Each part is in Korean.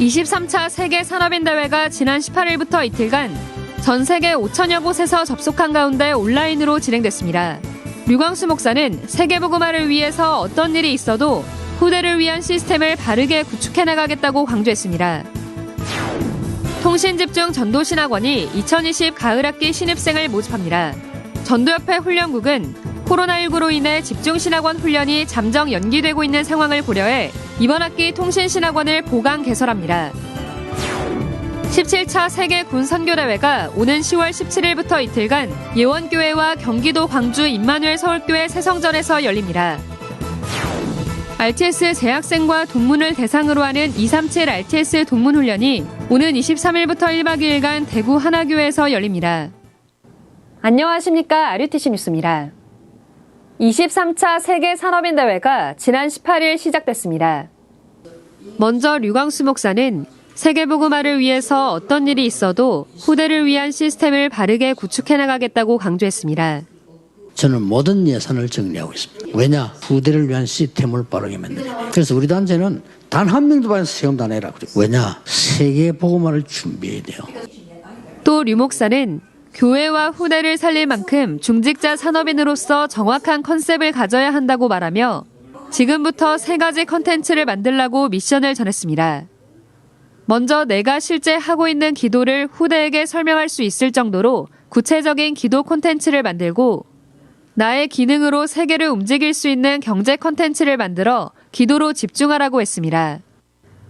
23차 세계산업인대회가 지난 18일부터 이틀간 전 세계 5천여 곳에서 접속한 가운데 온라인으로 진행됐습니다. 류광수 목사는 세계복음화를 위해서 어떤 일이 있어도 후대를 위한 시스템을 바르게 구축해 나가겠다고 강조했습니다. 통신집중 전도신학원이 2020 가을학기 신입생을 모집합니다. 전도협회 훈련국은 코로나19로 인해 집중신학원 훈련이 잠정 연기되고 있는 상황을 고려해 이번 학기 통신신학원을 보강 개설합니다. 17차 세계 군선교대회가 오는 10월 17일부터 이틀간 예원교회와 경기도 광주 임마누엘 서울교회 새성전에서 열립니다. RTS 재학생과 동문을 대상으로 하는 237 RTS 동문훈련이 오는 23일부터 1박 2일간 대구 하나교회에서 열립니다. 안녕하십니까. RUTC 뉴스입니다. 23차 세계산업인대회가 지난 18일 시작됐습니다. 먼저 류광수 목사는 세계복음화를 위해서 어떤 일이 있어도 후대를 위한 시스템을 바르게 구축해 나가겠다고 강조했습니다. 저는 모든 예산을 정리하고 있습니다. 왜냐? 후대를 위한 시스템을 바르게 만들어요. 그래서 우리 단체는 단 한 명도 반에서 세금도 안 해라. 왜냐? 세계복음화를 준비해야 돼요. 또 류 목사는 교회와 후대를 살릴 만큼 중직자 산업인으로서 정확한 컨셉을 가져야 한다고 말하며 지금부터 3가지 컨텐츠를 만들라고 미션을 전했습니다. 먼저 내가 실제 하고 있는 기도를 후대에게 설명할 수 있을 정도로 구체적인 기도 콘텐츠를 만들고 나의 기능으로 세계를 움직일 수 있는 경제 콘텐츠를 만들어 기도로 집중하라고 했습니다.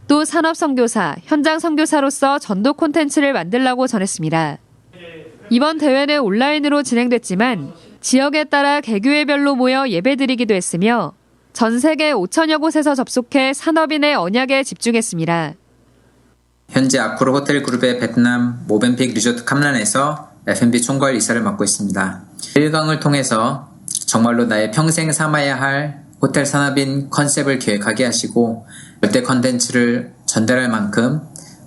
또 산업선교사, 현장선교사로서 전도 콘텐츠를 만들라고 전했습니다. 이번 대회는 온라인으로 진행됐지만 지역에 따라 개교회별로 모여 예배드리기도 했으며 전 세계 5천여 곳에서 접속해 산업인의 언약에 집중했습니다. 현재 아쿠르 호텔 그룹의 베트남 모벤픽 리조트 캄란에서 F&B 총괄 이사를 맡고 있습니다. 1강을 통해서 정말로 나의 평생 삼아야 할 호텔 산업인 컨셉을 기획하게 하시고 열대 컨텐츠를 전달할 만큼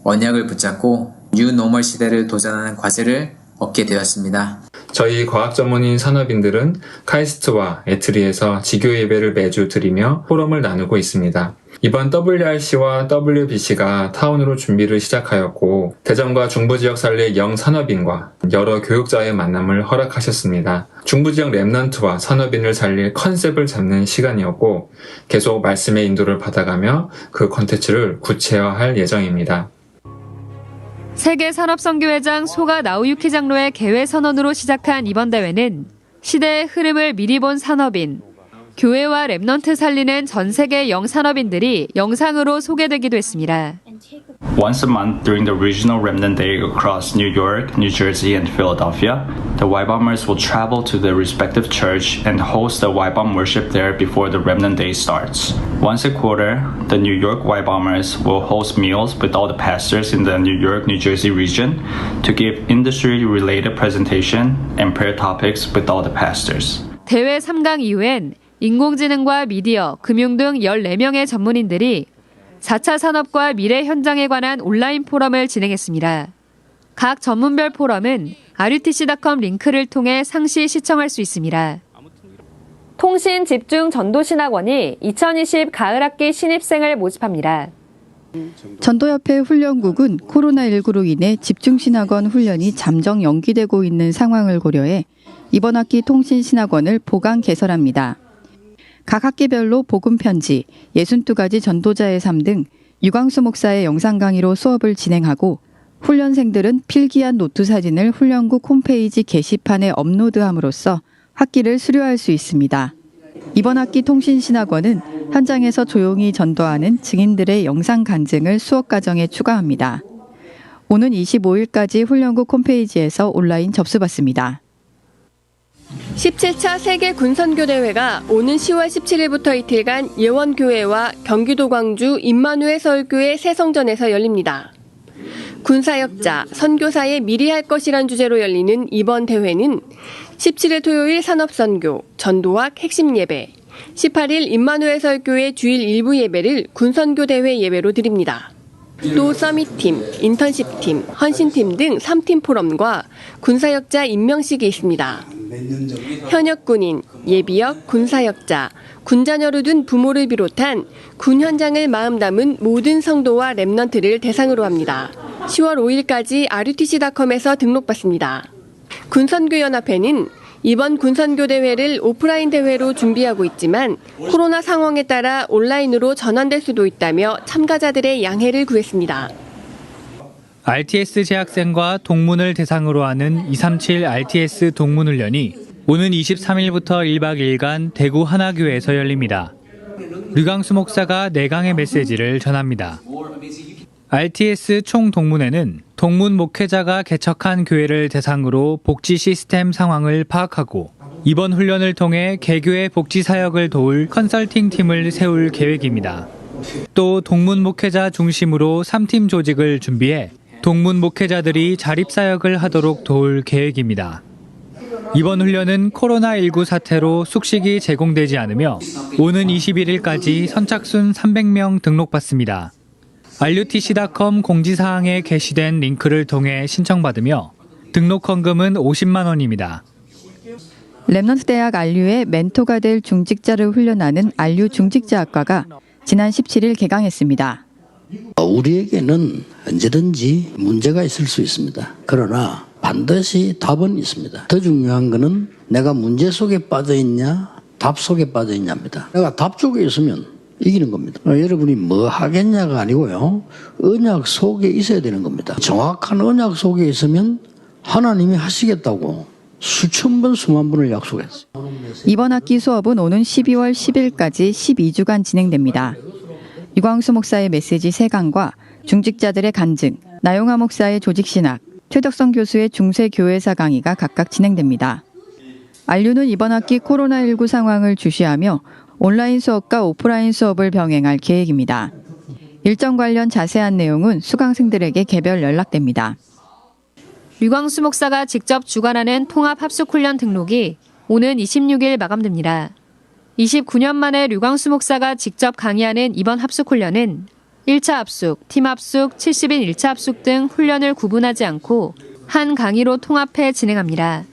언약을 붙잡고 뉴 노멀 시대를 도전하는 과제를 얻게 되었습니다. 저희 과학 전문인 산업인들은 카이스트와 에트리에서 지교 예배를 매주 드리며 포럼을 나누고 있습니다. 이번 WRC와 WBC가 타운으로 준비를 시작하였고 대전과 중부지역 살릴 영산업인과 여러 교육자의 만남을 허락하셨습니다. 중부지역 랩넌트와 산업인을 살릴 컨셉을 잡는 시간이었고 계속 말씀의 인도를 받아가며 그 콘텐츠를 구체화할 예정입니다. 세계산업선교회장 소가 나우유키 장로의 개회 선언으로 시작한 이번 대회는 시대의 흐름을 미리 본 산업인, 교회와 랩넌트 살리는 전 세계 영산업인들이 영상으로 소개되기도 했습니다. Once a month during the regional remnant day across New York, New Jersey, and Philadelphia, the Y-Bombers will travel to their respective church and host the Y-Bomb worship there before the remnant day starts. Once a quarter, the New York Y-Bombers will host meals with all the pastors in the New York, New Jersey region to give industry-related presentation and prayer topics with all the pastors. 대회 3강 이후엔 인공지능과 미디어, 금융 등 14명의 전문인들이 4차 산업과 미래 현장에 관한 온라인 포럼을 진행했습니다. 각 전문별 포럼은 rutc.com 링크를 통해 상시 시청할 수 있습니다. 통신 집중 전도신학원이 2020 가을학기 신입생을 모집합니다. 전도협회 훈련국은 코로나19로 인해 집중신학원 훈련이 잠정 연기되고 있는 상황을 고려해 이번 학기 통신신학원을 보강 개설합니다. 각 학기별로 복음 편지, 62가지 전도자의 삶 등 유광수 목사의 영상 강의로 수업을 진행하고 훈련생들은 필기한 노트 사진을 훈련국 홈페이지 게시판에 업로드함으로써 학기를 수료할 수 있습니다. 이번 학기 통신신학원은 현장에서 조용히 전도하는 증인들의 영상 간증을 수업 과정에 추가합니다. 오는 25일까지 훈련국 홈페이지에서 온라인 접수받습니다. 17차 세계 군선교대회가 오는 10월 17일부터 이틀간 예원교회와 경기도 광주 임마누엘 서울교회 새성전에서 열립니다. 군사역자, 선교사의 미리 할 것이란 주제로 열리는 이번 대회는 17일 토요일 산업선교, 전도학 핵심 예배, 18일 임마누엘 서울교회 주일 일부 예배를 군선교대회 예배로 드립니다. 또 서밋팀, 인턴십팀, 헌신팀 등 3팀 포럼과 군사역자 임명식이 있습니다. 현역 군인, 예비역, 군사역자, 군자녀를 둔 부모를 비롯한 군 현장을 마음 담은 모든 성도와 랩넌트를 대상으로 합니다. 10월 5일까지 RUTC.com에서 등록받습니다. 군선교연합회는 이번 군선교 대회를 오프라인 대회로 준비하고 있지만 코로나 상황에 따라 온라인으로 전환될 수도 있다며 참가자들의 양해를 구했습니다. RTS 재학생과 동문을 대상으로 하는 237 RTS 동문훈련이 오는 23일부터 1박 2일간 대구 하나교회에서 열립니다. 류광수 목사가 내강의 메시지를 전합니다. RTS 총동문회는 동문 목회자가 개척한 교회를 대상으로 복지 시스템 상황을 파악하고 이번 훈련을 통해 개교의 복지 사역을 도울 컨설팅 팀을 세울 계획입니다. 또 동문 목회자 중심으로 3팀 조직을 준비해 동문 목회자들이 자립사역을 하도록 도울 계획입니다. 이번 훈련은 코로나19 사태로 숙식이 제공되지 않으며 오는 21일까지 선착순 300명 등록받습니다. RUTC.com 공지사항에 게시된 링크를 통해 신청받으며 등록 헌금은 50만 원입니다. 랩넌트 대학 안류의 멘토가 될 중직자를 훈련하는 안류 중직자학과가 지난 17일 개강했습니다. 우리에게는 언제든지 문제가 있을 수 있습니다. 그러나 반드시 답은 있습니다. 더 중요한 것은 내가 문제 속에 빠져 있냐, 답 속에 빠져 있냐입니다. 내가 답 쪽에 있으면 이기는 겁니다. 여러분이 뭐 하겠냐가 아니고요. 언약 속에 있어야 되는 겁니다. 정확한 언약 속에 있으면 하나님이 하시겠다고 수천 번 수만 번을 약속했어요. 이번 학기 수업은 오는 12월 10일까지 12주간 진행됩니다. 유광수 목사의 메시지 3강과 중직자들의 간증, 나용화 목사의 조직신학, 최덕성 교수의 중세교회사 강의가 각각 진행됩니다. 안류는 이번 학기 코로나19 상황을 주시하며 온라인 수업과 오프라인 수업을 병행할 계획입니다. 일정 관련 자세한 내용은 수강생들에게 개별 연락됩니다. 류광수 목사가 직접 주관하는 통합합숙훈련 등록이 오는 26일 마감됩니다. 29년 만에 류광수 목사가 직접 강의하는 이번 합숙훈련은 1차 합숙, 팀 합숙, 70인 1차 합숙 등 훈련을 구분하지 않고 한 강의로 통합해 진행합니다.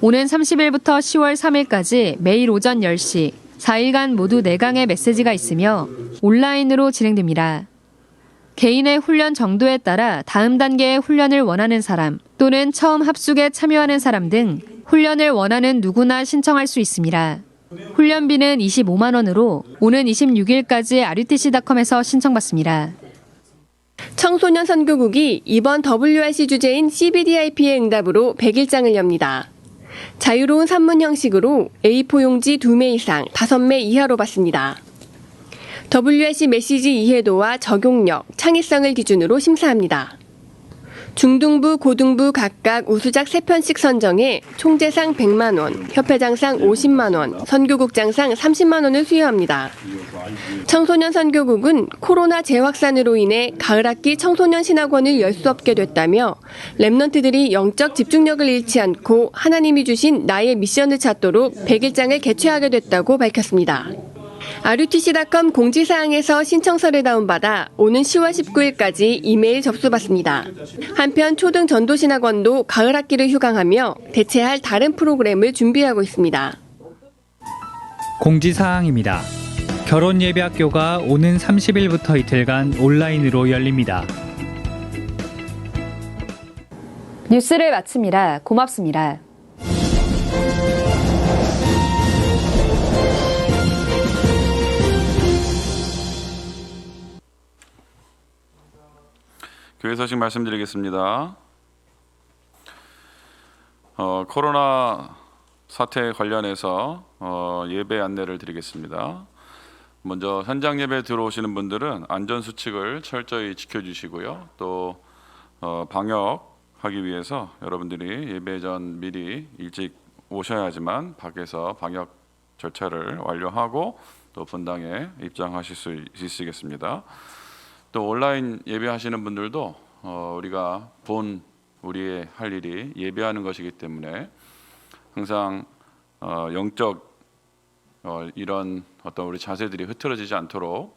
오는 30일부터 10월 3일까지 매일 오전 10시, 4일간 모두 4강의 메시지가 있으며 온라인으로 진행됩니다. 개인의 훈련 정도에 따라 다음 단계의 훈련을 원하는 사람 또는 처음 합숙에 참여하는 사람 등 훈련을 원하는 누구나 신청할 수 있습니다. 훈련비는 25만 원으로 오는 26일까지 RUTC.com에서 신청받습니다. 청소년 선교국이 이번 WRC 주제인 CBDIP의 응답으로 100일장을 엽니다. 자유로운 산문 형식으로 A4 용지 2매 이상, 5매 이하로 받습니다. WRC 메시지 이해도와 적용력, 창의성을 기준으로 심사합니다. 중등부, 고등부 각각 우수작 3편씩 선정해 총재상 100만 원, 협회장상 50만 원, 선교국장상 30만 원을 수여합니다. 청소년 선교국은 코로나 재확산으로 인해 가을 학기 청소년 신학원을 열 수 없게 됐다며 랩넌트들이 영적 집중력을 잃지 않고 하나님이 주신 나의 미션을 찾도록 100일장을 개최하게 됐다고 밝혔습니다. RUTC.com 공지사항에서 신청서를 다운받아 오는 10월 19일까지 이메일 접수받습니다. 한편 초등 전도신학원도 가을 학기를 휴강하며 대체할 다른 프로그램을 준비하고 있습니다. 공지사항입니다. 결혼예배학교가 오는 30일부터 이틀간 온라인으로 열립니다. 뉴스를 마칩니다. 고맙습니다. 교회 소식 말씀드리겠습니다. 코로나 사태 관련해서 예배 안내를 드리겠습니다. 먼저 현장 예배 들어오시는 분들은 안전수칙을 철저히 지켜주시고요. 또 방역하기 위해서 여러분들이 예배 전 미리 일찍 오셔야지만 밖에서 방역 절차를 완료하고 또 본당에 입장하실 수 있으시겠습니다. 또 온라인 예배하시는 분들도 우리가 우리의 할 일이 예배하는 것이기 때문에 항상 영적 이런 어떤 우리 자세들이 흐트러지지 않도록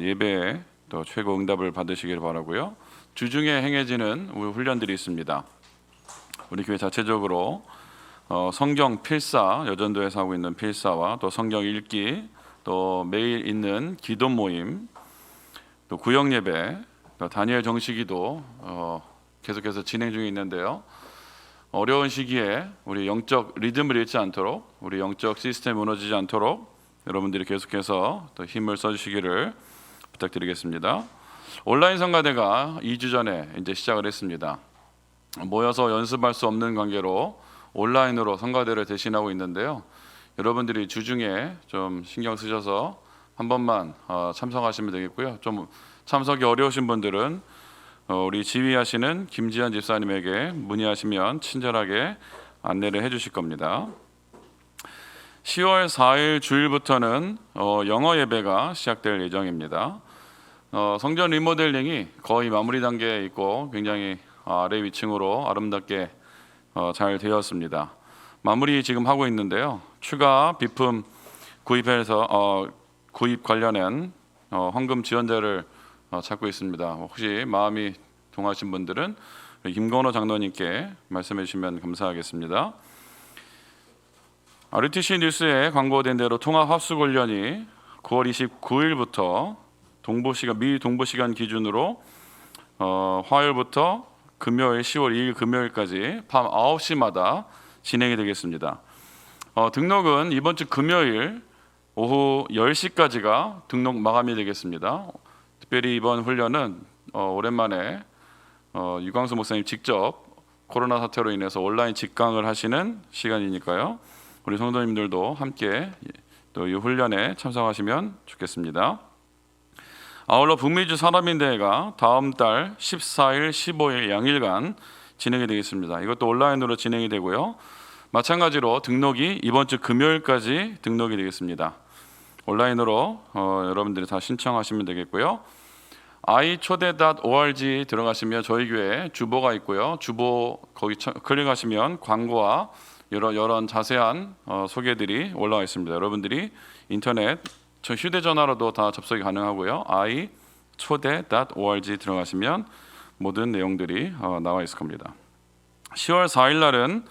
예배에 또 최고 응답을 받으시길 바라고요. 주중에 행해지는 우리 훈련들이 있습니다. 우리 교회 자체적으로 성경 필사, 여전도에서 하고 있는 필사와 또 성경 읽기, 또 매일 있는 기도 모임, 또 구역 예배, 또 다니엘 정식기도 계속해서 진행 중에 있는데요. 어려운 시기에 우리 영적 리듬을 잃지 않도록, 우리 영적 시스템이 무너지지 않도록 여러분들이 계속해서 또 힘을 써주시기를 부탁드리겠습니다. 온라인 성가대가 2주 전에 이제 시작을 했습니다. 모여서 연습할 수 없는 관계로 온라인으로 성가대를 대신하고 있는데요. 여러분들이 주중에 좀 신경 쓰셔서 한 번만 참석하시면 되겠고요. 좀 참석이 어려우신 분들은 우리 지휘하시는 김지현 집사님에게 문의하시면 친절하게 안내를 해주실 겁니다. 10월 4일 주일부터는 영어 예배가 시작될 예정입니다. 성전 리모델링이 거의 마무리 단계에 있고 굉장히 아래 위층으로 아름답게 잘 되었습니다. 마무리 지금 하고 있는데요. 추가 비품 구입해서 구입 관련한 헌금 지원자를 찾고 있습니다. 혹시 마음이 동하신 분들은 김건호 장로님께 말씀해 주시면 감사하겠습니다. RTC 뉴스에 광고된 대로 통합합숙훈련이 9월 29일부터 미 동부시간 기준으로 화요일부터 금요일 10월 2일 금요일까지 밤 9시마다 진행이 되겠습니다. 등록은 이번 주 금요일 오후 10시까지가 등록 마감이 되겠습니다. 특별히 이번 훈련은 오랜만에 유광수 목사님 직접 코로나 사태로 인해서 온라인 직강을 하시는 시간이니까요. 우리 성도님들도 함께 또 이 훈련에 참석하시면 좋겠습니다. 아울러 북미주 산업인대회가 다음 달 14일, 15일 양일간 진행이 되겠습니다. 이것도 온라인으로 진행이 되고요. 마찬가지로 등록이 이번 주 금요일까지 등록이 되겠습니다. 온라인으로 여러분들이 다 신청하시면 되겠고요. i초대.org 들어가시면 저희 교회 주보가 있고요. 주보 거기 클릭하시면 광고와 여러 자세한 소개들이 올라와 있습니다. 여러분들이 인터넷 저 휴대전화로도 다 접속이 가능하고요. i초대.org 들어가시면 모든 내용들이 나와 있을 겁니다. 10월 4일 날은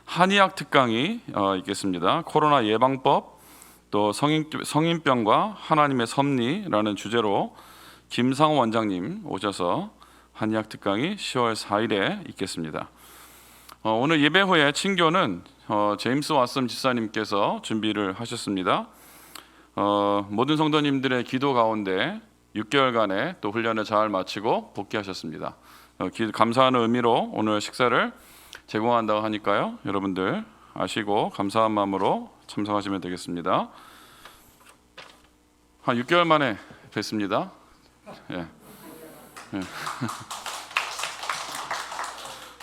한의학 특강이 있겠습니다. 코로나 예방법, 또 성인병과 하나님의 섭리라는 주제로 김상호 원장님 오셔서 한의학 특강이 10월 4일에 있겠습니다. 오늘 예배 후에 친교는 제임스 왓슨 집사님께서 준비를 하셨습니다. 모든 성도님들의 기도 가운데 6개월간의 또 훈련을 잘 마치고 복귀하셨습니다. 감사하는 의미로 오늘 식사를 제공한다고 하니까요. 여러분들 아시고 감사한 마음으로 참석하시면 되겠습니다. 한 6개월 만에 뵙습니다. 예.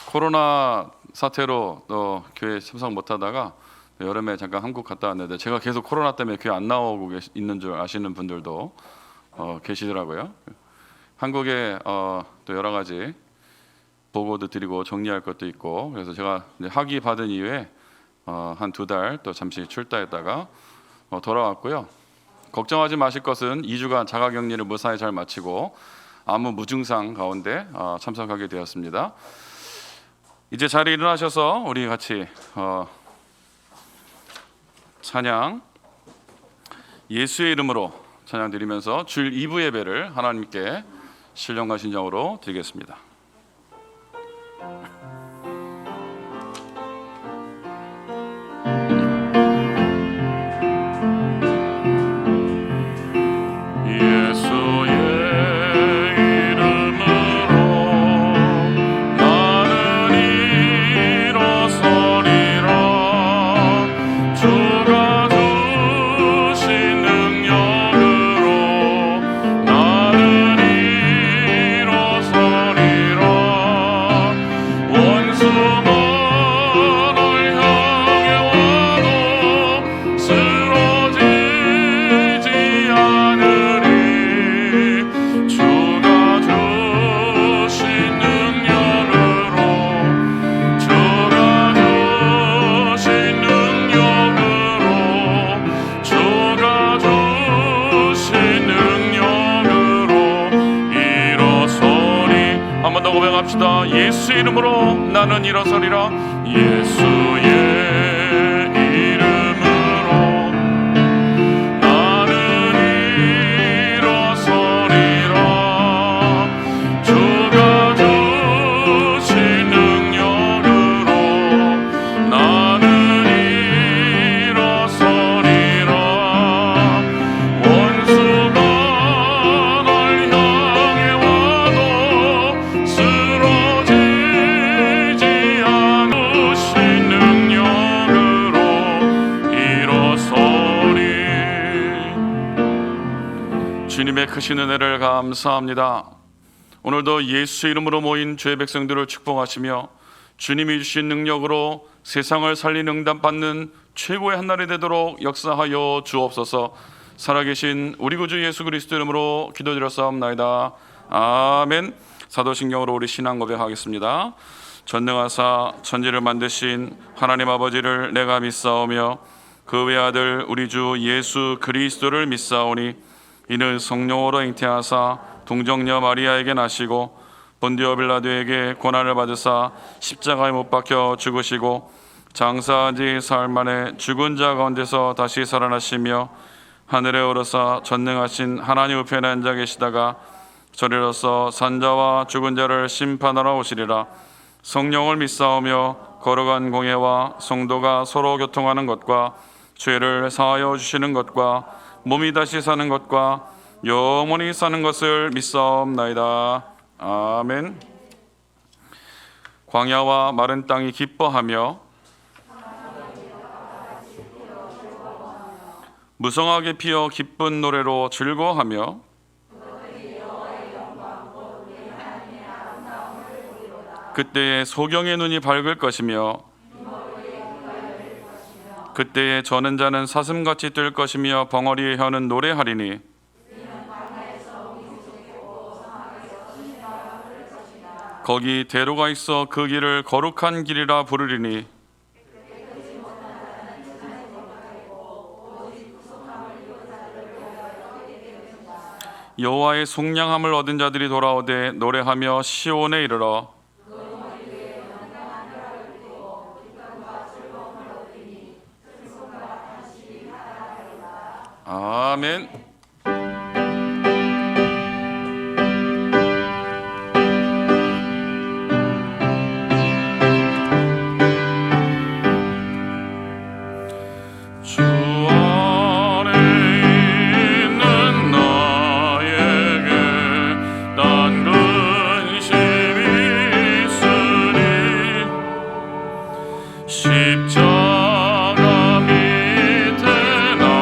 코로나 사태로 또 교회 참석 못하다가 여름에 잠깐 한국 갔다 왔는데 제가 계속 코로나 때문에 교회 안 나오고 있는 줄 아시는 분들도 계시더라고요. 한국에 또 여러 가지 보고도 드리고 정리할 것도 있고 그래서 제가 학위 받은 이후에 한 2달 또 잠시 출타했다가 돌아왔고요. 걱정하지 마실 것은 2주간 자가격리를 무사히 잘 마치고 아무 무증상 가운데 참석하게 되었습니다. 이제 자리에 일어나셔서 우리 같이 찬양 예수의 이름으로 찬양 드리면서 주일 2부 예배를 하나님께 신령과 신정으로 드리겠습니다. 나는 일어서리라 합시다. 예수 이름으로 나는 일어서리라. 예수의 이름으로 나는 일어서리라. 주가 주신 능력으로 나는 일어서리라. 원수가 널 향해 와도 쓰러지지 않으신 능력으로 일어서리. 주님의 크신 은혜를 감사합니다. 오늘도 예수 이름으로 모인 주의 백성들을 축복하시며 주님이 주신 능력으로 세상을 살리는 응답받는 최고의 한날이 되도록 역사하여 주옵소서. 살아계신 우리 구주 예수 그리스도 이름으로 기도드렸사옵나이다. 아멘. 사도신경으로 우리 신앙 고백하겠습니다. 전능하사 천지를 만드신 하나님 아버지를 내가 믿사오며 그 외아들 우리 주 예수 그리스도를 믿사오니 이는 성령으로 잉태하사 동정녀 마리아에게 나시고 본디오 빌라도에게 고난을 받으사 십자가에 못 박혀 죽으시고 장사한 지 사흘 만에 죽은 자 가운데서 다시 살아나시며 하늘에 오르사 전능하신 하나님 우편에 앉아 계시다가 저리로서 산자와 죽은 자를 심판하러 오시리라. 성령을 믿사오며 거룩한 공예와 성도가 서로 교통하는 것과 죄를 사하여 주시는 것과 몸이 다시 사는 것과 영원히 사는 것을 믿사옵나이다. 아멘. 광야와 마른 땅이 기뻐하며 무성하게 피어 기쁜 노래로 즐거워하며 그때에 소경의 눈이 밝을 것이며 그때에 저는 자는 사슴같이 뛸 것이며 벙어리의 혀는 노래하리니 거기 대로가 있어 그 길을 거룩한 길이라 부르리니 여호와의 속량함을 얻은 자들이 돌아오되 노래하며 시온에 이르러 아멘. 주 안에 있는 나에게 난 근심이 있으니 십자가 밑에 나가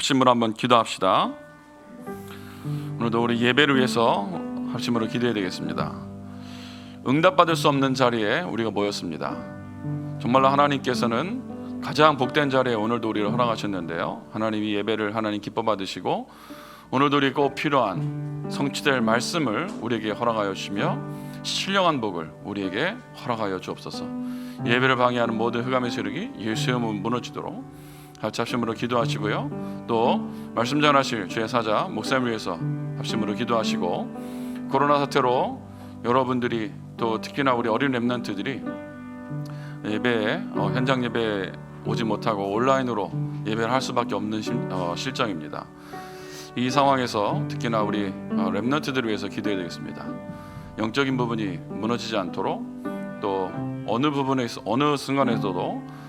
합심으로 한번 기도합시다. 오늘도 우리 예배를 위해서 합심으로 기도해야 되겠습니다. 응답받을 수 없는 자리에 우리가 모였습니다. 정말로 하나님께서는 가장 복된 자리에 오늘도 우리를 허락하셨는데요, 하나님이 예배를 하나님 기뻐 받으시고 오늘도 우리 꼭 필요한 성취될 말씀을 우리에게 허락하여 주시며 신령한 복을 우리에게 허락하여 주옵소서. 예배를 방해하는 모든 흑암의 세력이 예수의 이름으로 무너지도록 같이 합심으로 기도하시고요, 또 말씀 전하실 주의 사자 목사님을 위해서 합심으로 기도하시고, 코로나 사태로 여러분들이 또 특히나 우리 어린 렘넌트들이 예배에 현장 예배에 오지 못하고 온라인으로 예배를 할 수밖에 없는 실정입니다. 이 상황에서 특히나 우리 렘넌트들을 위해서 기도해야 되겠습니다. 영적인 부분이 무너지지 않도록, 또 어느 부분에서 어느 순간에서도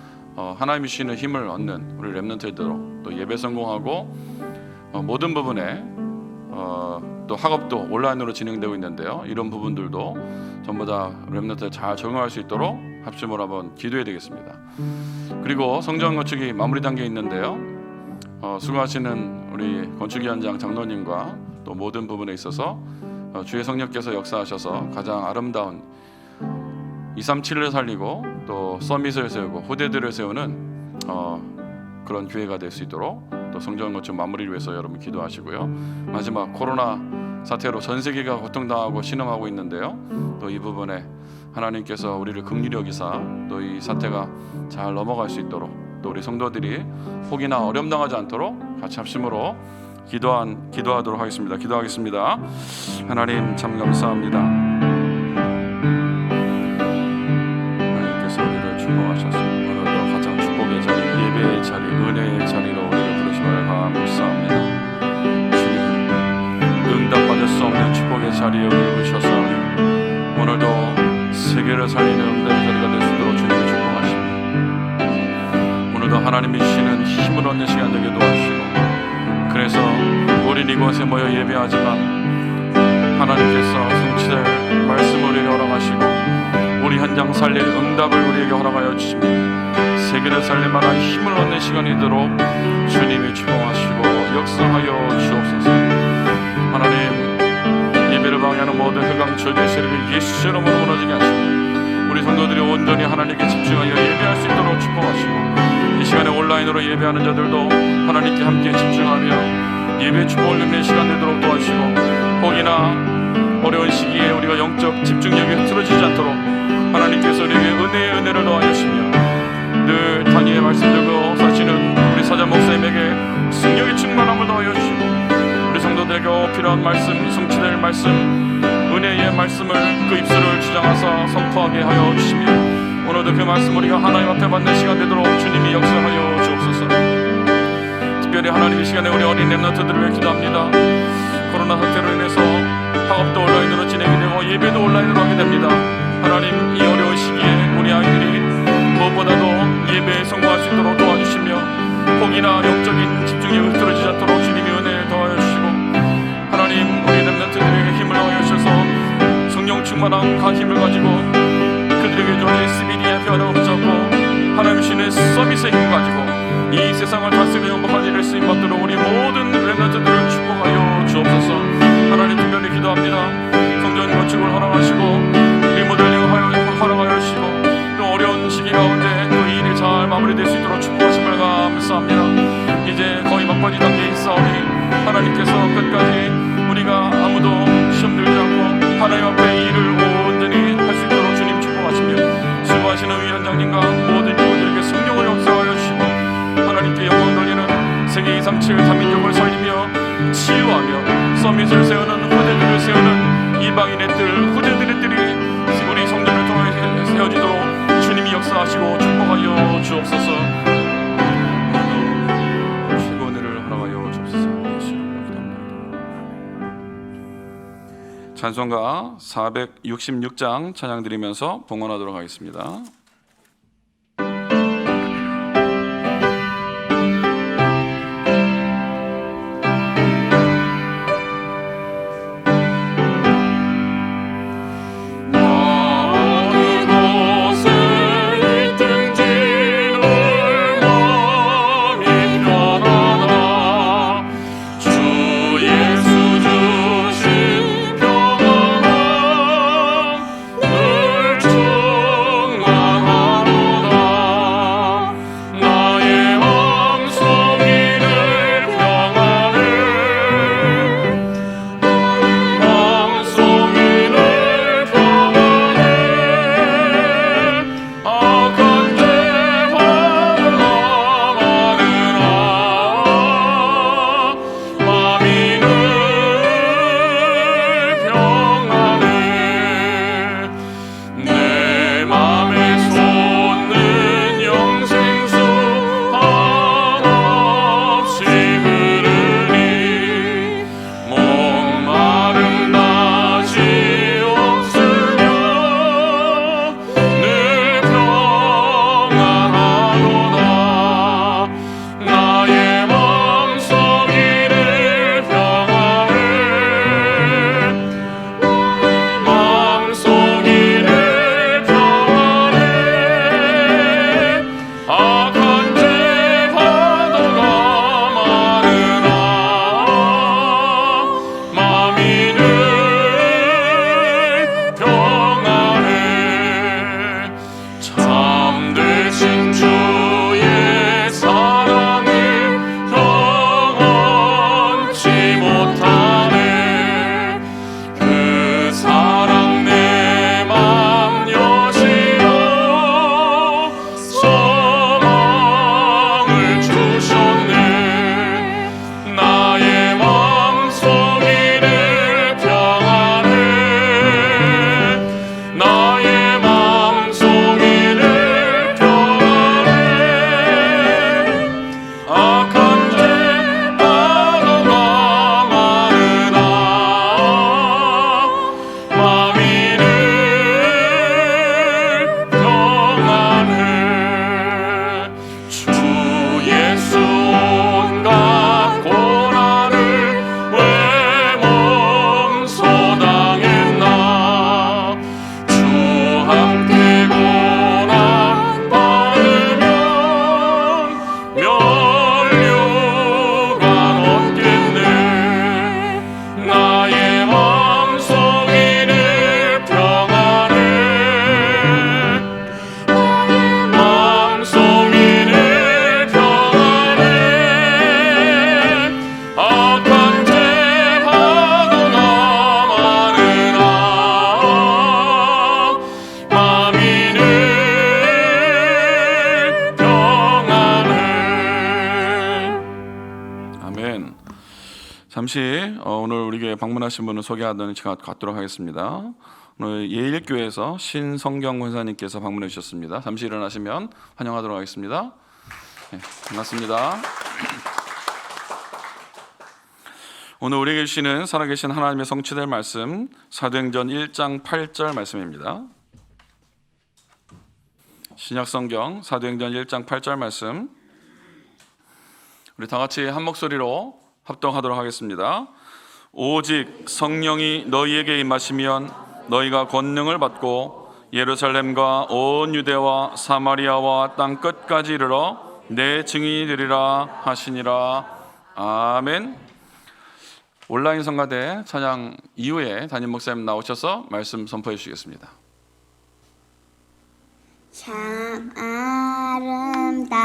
하나님이 주시는 힘을 얻는 우리 렘넌트들로, 또 예배 성공하고 모든 부분에 또 학업도 온라인으로 진행되고 있는데요, 이런 부분들도 전부 다 렘넌트들 잘 적응할 수 있도록 합심으로 한번 기도해야 되겠습니다. 그리고 성전 건축이 마무리 단계에 있는데요, 수고하시는 우리 건축위 원장 장로님과 또 모든 부분에 있어서 주의 성령께서 역사하셔서 가장 아름다운 237을 살리고 또 서밋을 세우고 후대들을 세우는 그런 교회가 될 수 있도록 또 성전 건축 마무리를 위해서 여러분 기도하시고요. 마지막 코로나 사태로 전 세계가 고통당하고 신음하고 있는데요, 또 이 부분에 하나님께서 우리를 긍휼히 여기사 또 이 사태가 잘 넘어갈 수 있도록, 또 우리 성도들이 혹이나 어려움 당하지 않도록 같이 합심으로 기도하도록 하겠습니다. 기도하겠습니다. 하나님 참 감사합니다. 하나님께서 우리를 축복하셔서 오늘도 가장 축복의 자리, 예배의 자리, 은혜의 자리로 우리를 부르심을 감사합니다. 주님, 응답받을 수 없는 축복의 자리에 우리를 부르셔서 오늘도 세계를 살리는 응답의 자리가 될 수 있도록 주님을 축복하십니다. 오늘도 하나님이 주시는 힘을 얻는 시간 되게 도와주시고, 그래서 우린 이곳에 모여 예배하지만 하나님께서 성취될 말씀을 우리에게 허락하시고 우리 현장 살릴 응답을 우리에게 허락하여 주십니다. 세계를 살릴 만한 힘을 얻는 시간이 되도록 주님이 축복하시고 역사하여 주옵소서. 하나님, 예배를 방해하는 모든 흑암 저주의 세력을 예수 이름으로 무너지게 하시고 우리 성도들이 온전히 하나님께 집중하여 예배할 수 있도록 축복하시고, 이 시간에 온라인으로 예배하는 자들도 하나님께 함께 집중하며 예배 축복을 누리는 시간 되도록 도와주시고, 혹이나 어려운 시기에 우리가 영적 집중력이 흐트러지지 않도록 하나님께서 우리에게 은혜를 더하여 주시며, 늘 단위의 말씀 들고 사시는 우리 사자 목사님에게 승력의 충만함을 더하여 주시고, 우리 성도들에게 필요한 말씀, 성취될 말씀, 은혜의 말씀을 그 입술을 주장하사 선포하게 하여 주시며, 오늘도 그 말씀 우리가 하나님 앞에 받는 시간 되도록 주님이 역사하여 주옵소서. 특별히 하나님, 이 시간에 우리 어린 렘넌트들을 위해 기도합니다. 코로나 사태로 인해서 학업도 온라인으로 진행이 되고 예배도 온라인으로 하게 됩니다. 하나님, 이 어려운 시기에 우리 아이들이 무엇보다도 예배에 성공할 수 있도록 도와주시며, 혹이나 영적인 집중력을 흐트러지지 않도록 주님이 은혜를 더하여 주시고, 하나님, 우리 렘넌트들에게 힘을 더하여 주셔서 성령 충만한 힘을 가지고 그들에게 주어진 SBD의 변화를 붙잡고 하나님 주시는 서밋의 힘을 가지고 이 세상을 다스리는 영광한 일을 쓰임 받도록 우리 모든 렘넌트들을 축복하여 주옵소서. 하나님, 특별히 기도합니다. 성전 건축을 허락하시고 리모델링을 허락하여 주시고, 또 어려운 시기 가운데 또 이 일이 잘 마무리될 수 있도록 축복하심을 감사합니다. 이제 거의 막바지 단계에 있사오니 하나님께서 끝까지 우리가 아무도 시험 들지 않고 하나님 앞에 이 일을 온전히 할 수 있도록 주님 축복하시며, 수고하시는 위원장님과 모든 이모들에게 성령을 역사하여 주시고, 하나님께 영광 돌리는 세계 237 다민족을 살리며 치유하며 서밋을 세우는 후대들을 세우는 이방인의 뜰, 후대들의 뜰이 우리 성전을 통해 세워지도록 주님이 역사하시고 축복하여 주옵소서. 최고 은혜를 허락하여 주옵소서. 예수 이름으로 기도합니다. 찬송가 466장 찬양 드리면서 봉헌하도록 하겠습니다. 마음이 편하다. 잊지 못하네. 그 사랑 내 맘 여시어 소망을 주셨네. 나의 마음속 이를 평안해. 나의 마음속 이를 평안해. 악한 죄 바로가 많으나 마음이 늘 평안해. 주 예수 온갖 고난을 왜 몸소 당했나. 주 함께 고난 받으면 면류관 얻겠네. 나의 마음속 이를 평안해. 나의 마음속 이를 평안해. 악한 죄 바도가 많으나 마음이 늘 평안해. 아멘. 잠시 오늘 우리 교회 방문하신 분을 소개하는 시간 갖도록 하겠습니다. 오늘 예일교회에서 신성경 권사님께서 방문해 주셨습니다. 잠시 일어나시면 환영하도록 하겠습니다. 네, 반갑습니다. 오늘 우리에게 주시는 살아계신 하나님의 성취될 말씀 사도행전 1장 8절 말씀입니다. 신약성경 사도행전 1장 8절 말씀, 우리 다 같이 한 목소리로 합동하도록 하겠습니다. 오직 성령이 너희에게 임하시면 너희가 권능을 받고 예루살렘과 온 유대와 사마리아와 땅 끝까지 이르러 내 증인이 되리라 하시니라. 아멘. 온라인 성가대 찬양 이후에 담임 목사님 나오셔서 말씀 선포해 주시겠습니다. 참 아름다워라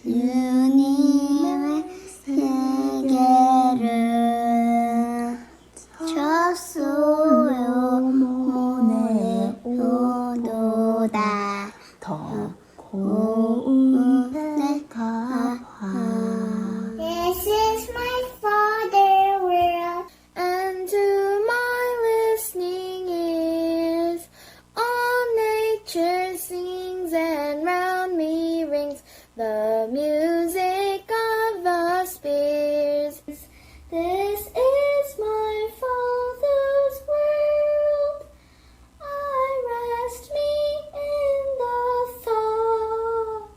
주님의 세계를 쳤소요 모네 오도다 더 고운데 가. This is my father world, and to my listening ears, all nature sings, and round me rings the music of the spheres. This is my father's world. I rest me in the thought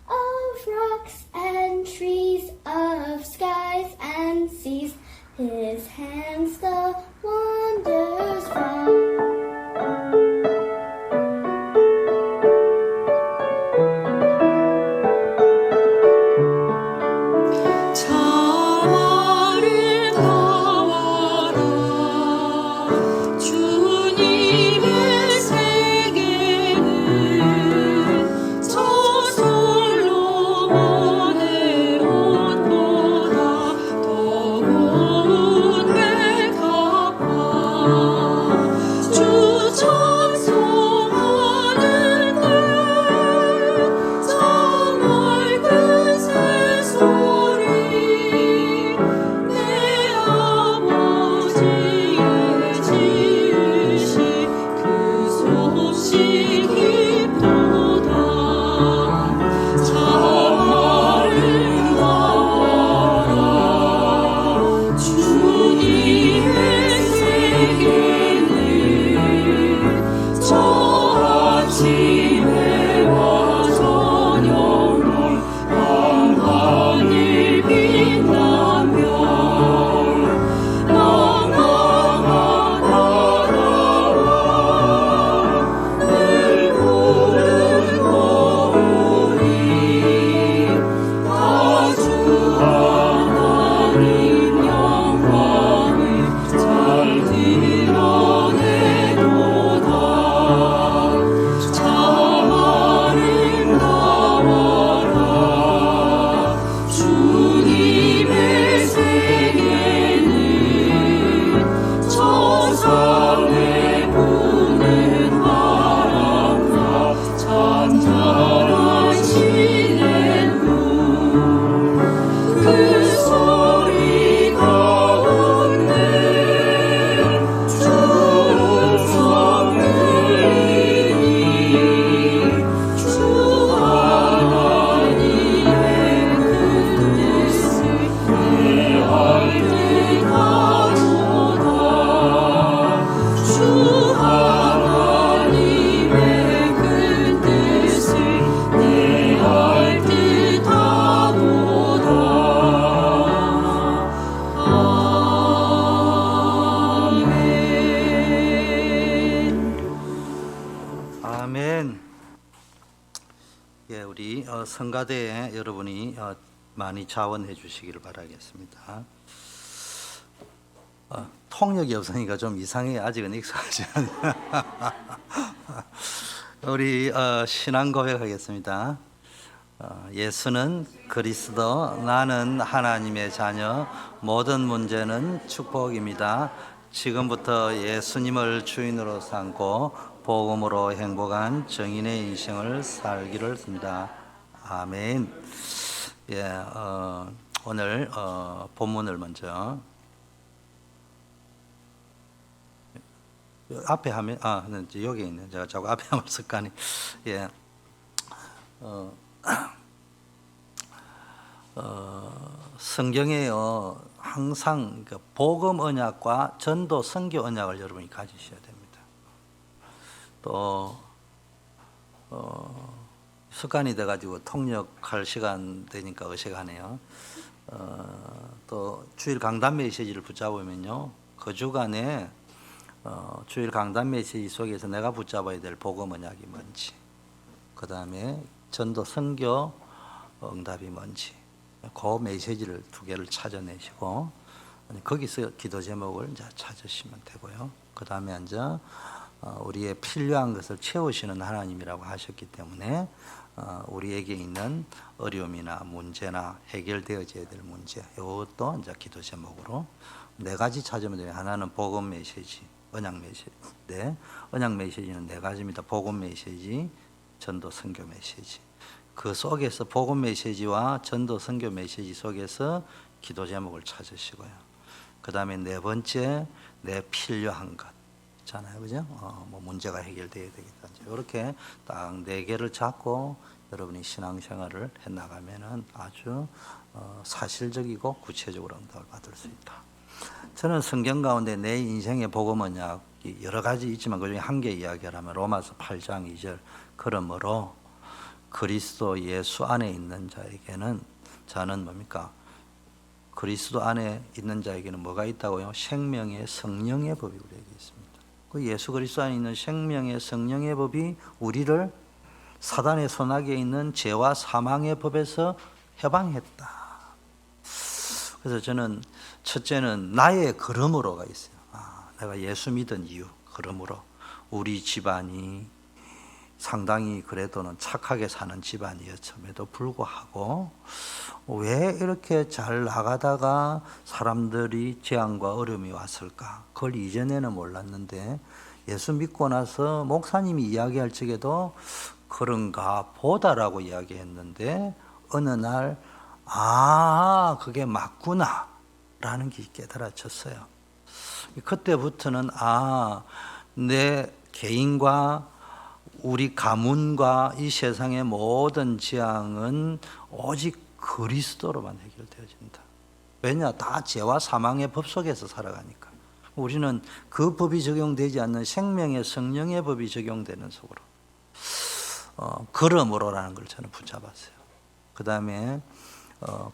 of rocks and trees, of skies and seas. His hands the wonders from. 주님의 세계는 저 솔로몬의 옷보다 더 고운 성가대에 여러분이 많이 자원해 주시기를 바라겠습니다. 통역이 없으니까 좀 이상해. 아직은 익숙하지 않아요. 우리 신앙 고백하겠습니다. 예수는 그리스도, 나는 하나님의 자녀, 모든 문제는 축복입니다. 지금부터 예수님을 주인으로 삼고 복음으로 행복한 정인의 인생을 살기를 씁니다. 아멘. 예, 오늘 본문을 먼저 앞에 하면 여기 있네. 제가 자꾸 앞에 하면 습관이. 예. 성경에요 항상 그 복음 언약과 전도 선교 언약을 여러분이 가지셔야 됩니다. 또 습관이 돼가지고 통역할 시간 되니까 어색하네요. 또 주일 강단 메시지를 붙잡으면요 그 주간에 주일 강단 메시지 속에서 내가 붙잡아야 될 복음 언약이 뭔지, 그 다음에 전도 선교 응답이 뭔지, 그 메시지를 두 개를 찾아내시고 거기서 기도 제목을 이제 찾으시면 되고요. 그 다음에 이제 우리의 필요한 것을 채우시는 하나님이라고 하셨기 때문에 우리에게 있는 어려움이나 문제나 해결되어져야 될 문제, 이것도 이제 기도 제목으로 네 가지 찾으면 돼요. 하나는 복음 메시지, 언약 메시지. 네, 언약 메시지는 네 가지입니다. 복음 메시지, 전도 선교 메시지. 그 속에서 복음 메시지와 전도 선교 메시지 속에서 기도 제목을 찾으시고요. 그 다음에 네 번째, 내 필요한 것 있잖아요, 그죠? 뭐 문제가 해결돼야 되겠다. 이렇게 딱 네 개를 잡고 여러분이 신앙생활을 해 나가면은 아주 사실적이고 구체적으로 응답을 받을 수 있다. 저는 성경 가운데 내 인생의 복음 언약이 여러 가지 있지만 그중에 한 개 이야기하면 로마서 8장 2절, 그러므로 그리스도 예수 안에 있는 자에게는, 저는 뭡니까? 그리스도 안에 있는 자에게는 뭐가 있다고요? 생명의 성령의 법이 우리에게 있습니다. 그 예수 그리스도 안에 있는 생명의 성령의 법이 우리를 사단의 손아귀에 있는 죄와 사망의 법에서 해방했다. 그래서 저는 첫째는 나의 그러므로가 있어요. 내가 예수 믿은 이유, 그러므로 우리 집안이 상당히 그래도는 착하게 사는 집안이었음에도 불구하고 왜 이렇게 잘 나가다가 사람들이 재앙과 어려움이 왔을까? 그걸 이전에는 몰랐는데 예수 믿고 나서 목사님이 이야기할 적에도 그런가 보다라고 이야기했는데 어느 날 그게 맞구나 라는 게 깨달아졌어요. 그때부터는 내 개인과 우리 가문과 이 세상의 모든 재앙은 오직 그리스도로만 해결되어진다. 왜냐? 다 죄와 사망의 법 속에서 살아가니까. 우리는 그 법이 적용되지 않는 생명의 성령의 법이 적용되는 속으로. 그러므로라는 걸 저는 붙잡았어요. 그 다음에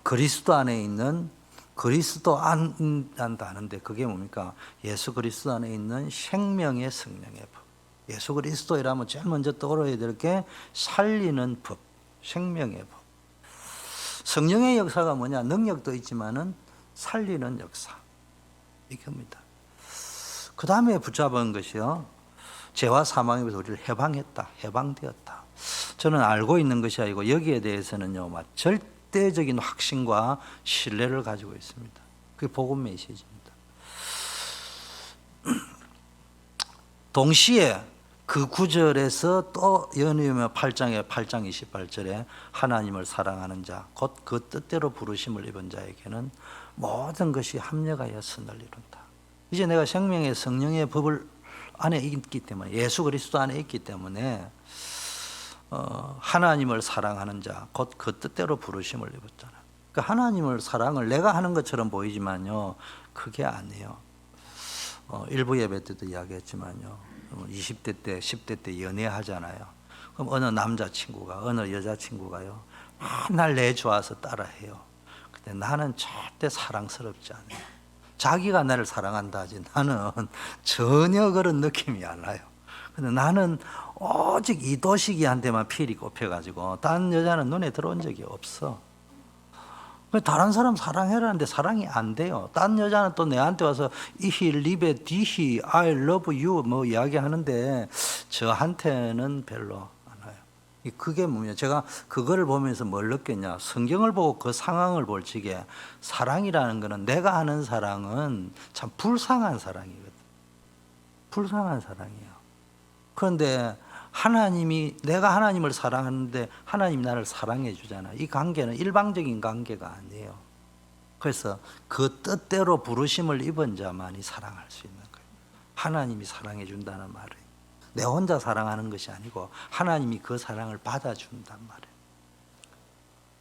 그리스도 안에 있는, 그리스도 안다는데 그게 뭡니까? 예수 그리스도 안에 있는 생명의 성령의 법. 예수 그리스도이라면 제일 먼저 떠올려야 될 게 살리는 법, 생명의 법. 성령의 역사가 뭐냐? 능력도 있지만은 살리는 역사, 이겁니다. 그 다음에 붙잡은 것이요, 죄와 사망에서 우리를 해방했다, 해방되었다. 저는 알고 있는 것이 아니고 여기에 대해서는요, 절대적인 확신과 신뢰를 가지고 있습니다. 그게 복음 메시지입니다. 동시에 그 구절에서 또 연이으며 8장 28절에 하나님을 사랑하는 자, 곧 그 뜻대로 부르심을 입은 자에게는 모든 것이 합력하여 선을 이룬다. 이제 내가 생명의 성령의 법을 안에 있기 때문에, 예수 그리스도 안에 있기 때문에 하나님을 사랑하는 자, 곧 그 뜻대로 부르심을 입었잖아요. 그러니까 하나님을 사랑을 내가 하는 것처럼 보이지만요, 그게 아니에요. 일부 예배 때도 이야기했지만요, 20대 때, 10대 때 연애하잖아요. 그럼 어느 남자친구가, 어느 여자친구가요, 맨날 내 좋아서 따라해요. 근데 나는 절대 사랑스럽지 않아요. 자기가 나를 사랑한다 하지 나는 전혀 그런 느낌이 안 나요. 근데 나는 오직 이도식이한테만 필이 꼽혀가지고 다른 여자는 눈에 들어온 적이 없어. 다른 사람 사랑해라는데 사랑이 안 돼요. 다른 여자는 또 내한테 와서 이히 리베 디히 I love you 뭐 이야기하는데 저한테는 별로 안 와요. 그게 뭐냐? 제가 그거를 보면서 뭘 느꼈냐? 성경을 보고 그 상황을 볼 적에 사랑이라는 거는 내가 하는 사랑은 참 불쌍한 사랑이거든. 불쌍한 사랑이에요. 그런데 하나님이 내가 하나님을 사랑하는데 하나님이 나를 사랑해 주잖아. 이 관계는 일방적인 관계가 아니에요. 그래서 그 뜻대로 부르심을 입은 자만이 사랑할 수 있는 거예요. 하나님이 사랑해 준다는 말이에요. 내 혼자 사랑하는 것이 아니고 하나님이 그 사랑을 받아준단 말이에요.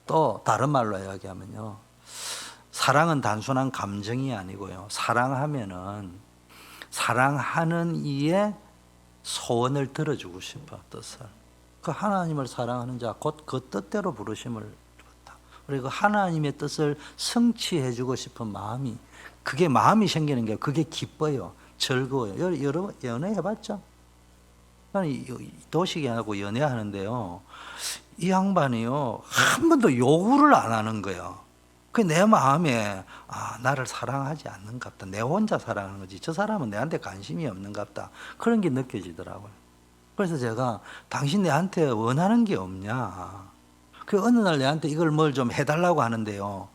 또 다른 말로 이야기하면요, 사랑은 단순한 감정이 아니고요, 사랑하면은 사랑하는 이의 소원을 들어주고 싶어, 뜻을. 그 하나님을 사랑하는 자, 곧 그 뜻대로 부르심을 줬다. 그리고 하나님의 뜻을 성취해주고 싶은 마음이, 그게 마음이 생기는 게 그게 기뻐요, 즐거워요. 여러분 연애해봤죠? 나는 도식이하고 연애하는데요, 이 양반이요 한 번도 요구를 안 하는 거예요. 그 내 마음에 나를 사랑하지 않는갑다. 내 혼자 사랑하는 거지. 저 사람은 내한테 관심이 없는갑다. 그런 게 느껴지더라고요. 그래서 제가 당신 내한테 원하는 게 없냐. 그 어느 날 내한테 이걸 뭘 좀 해달라고 하는데요.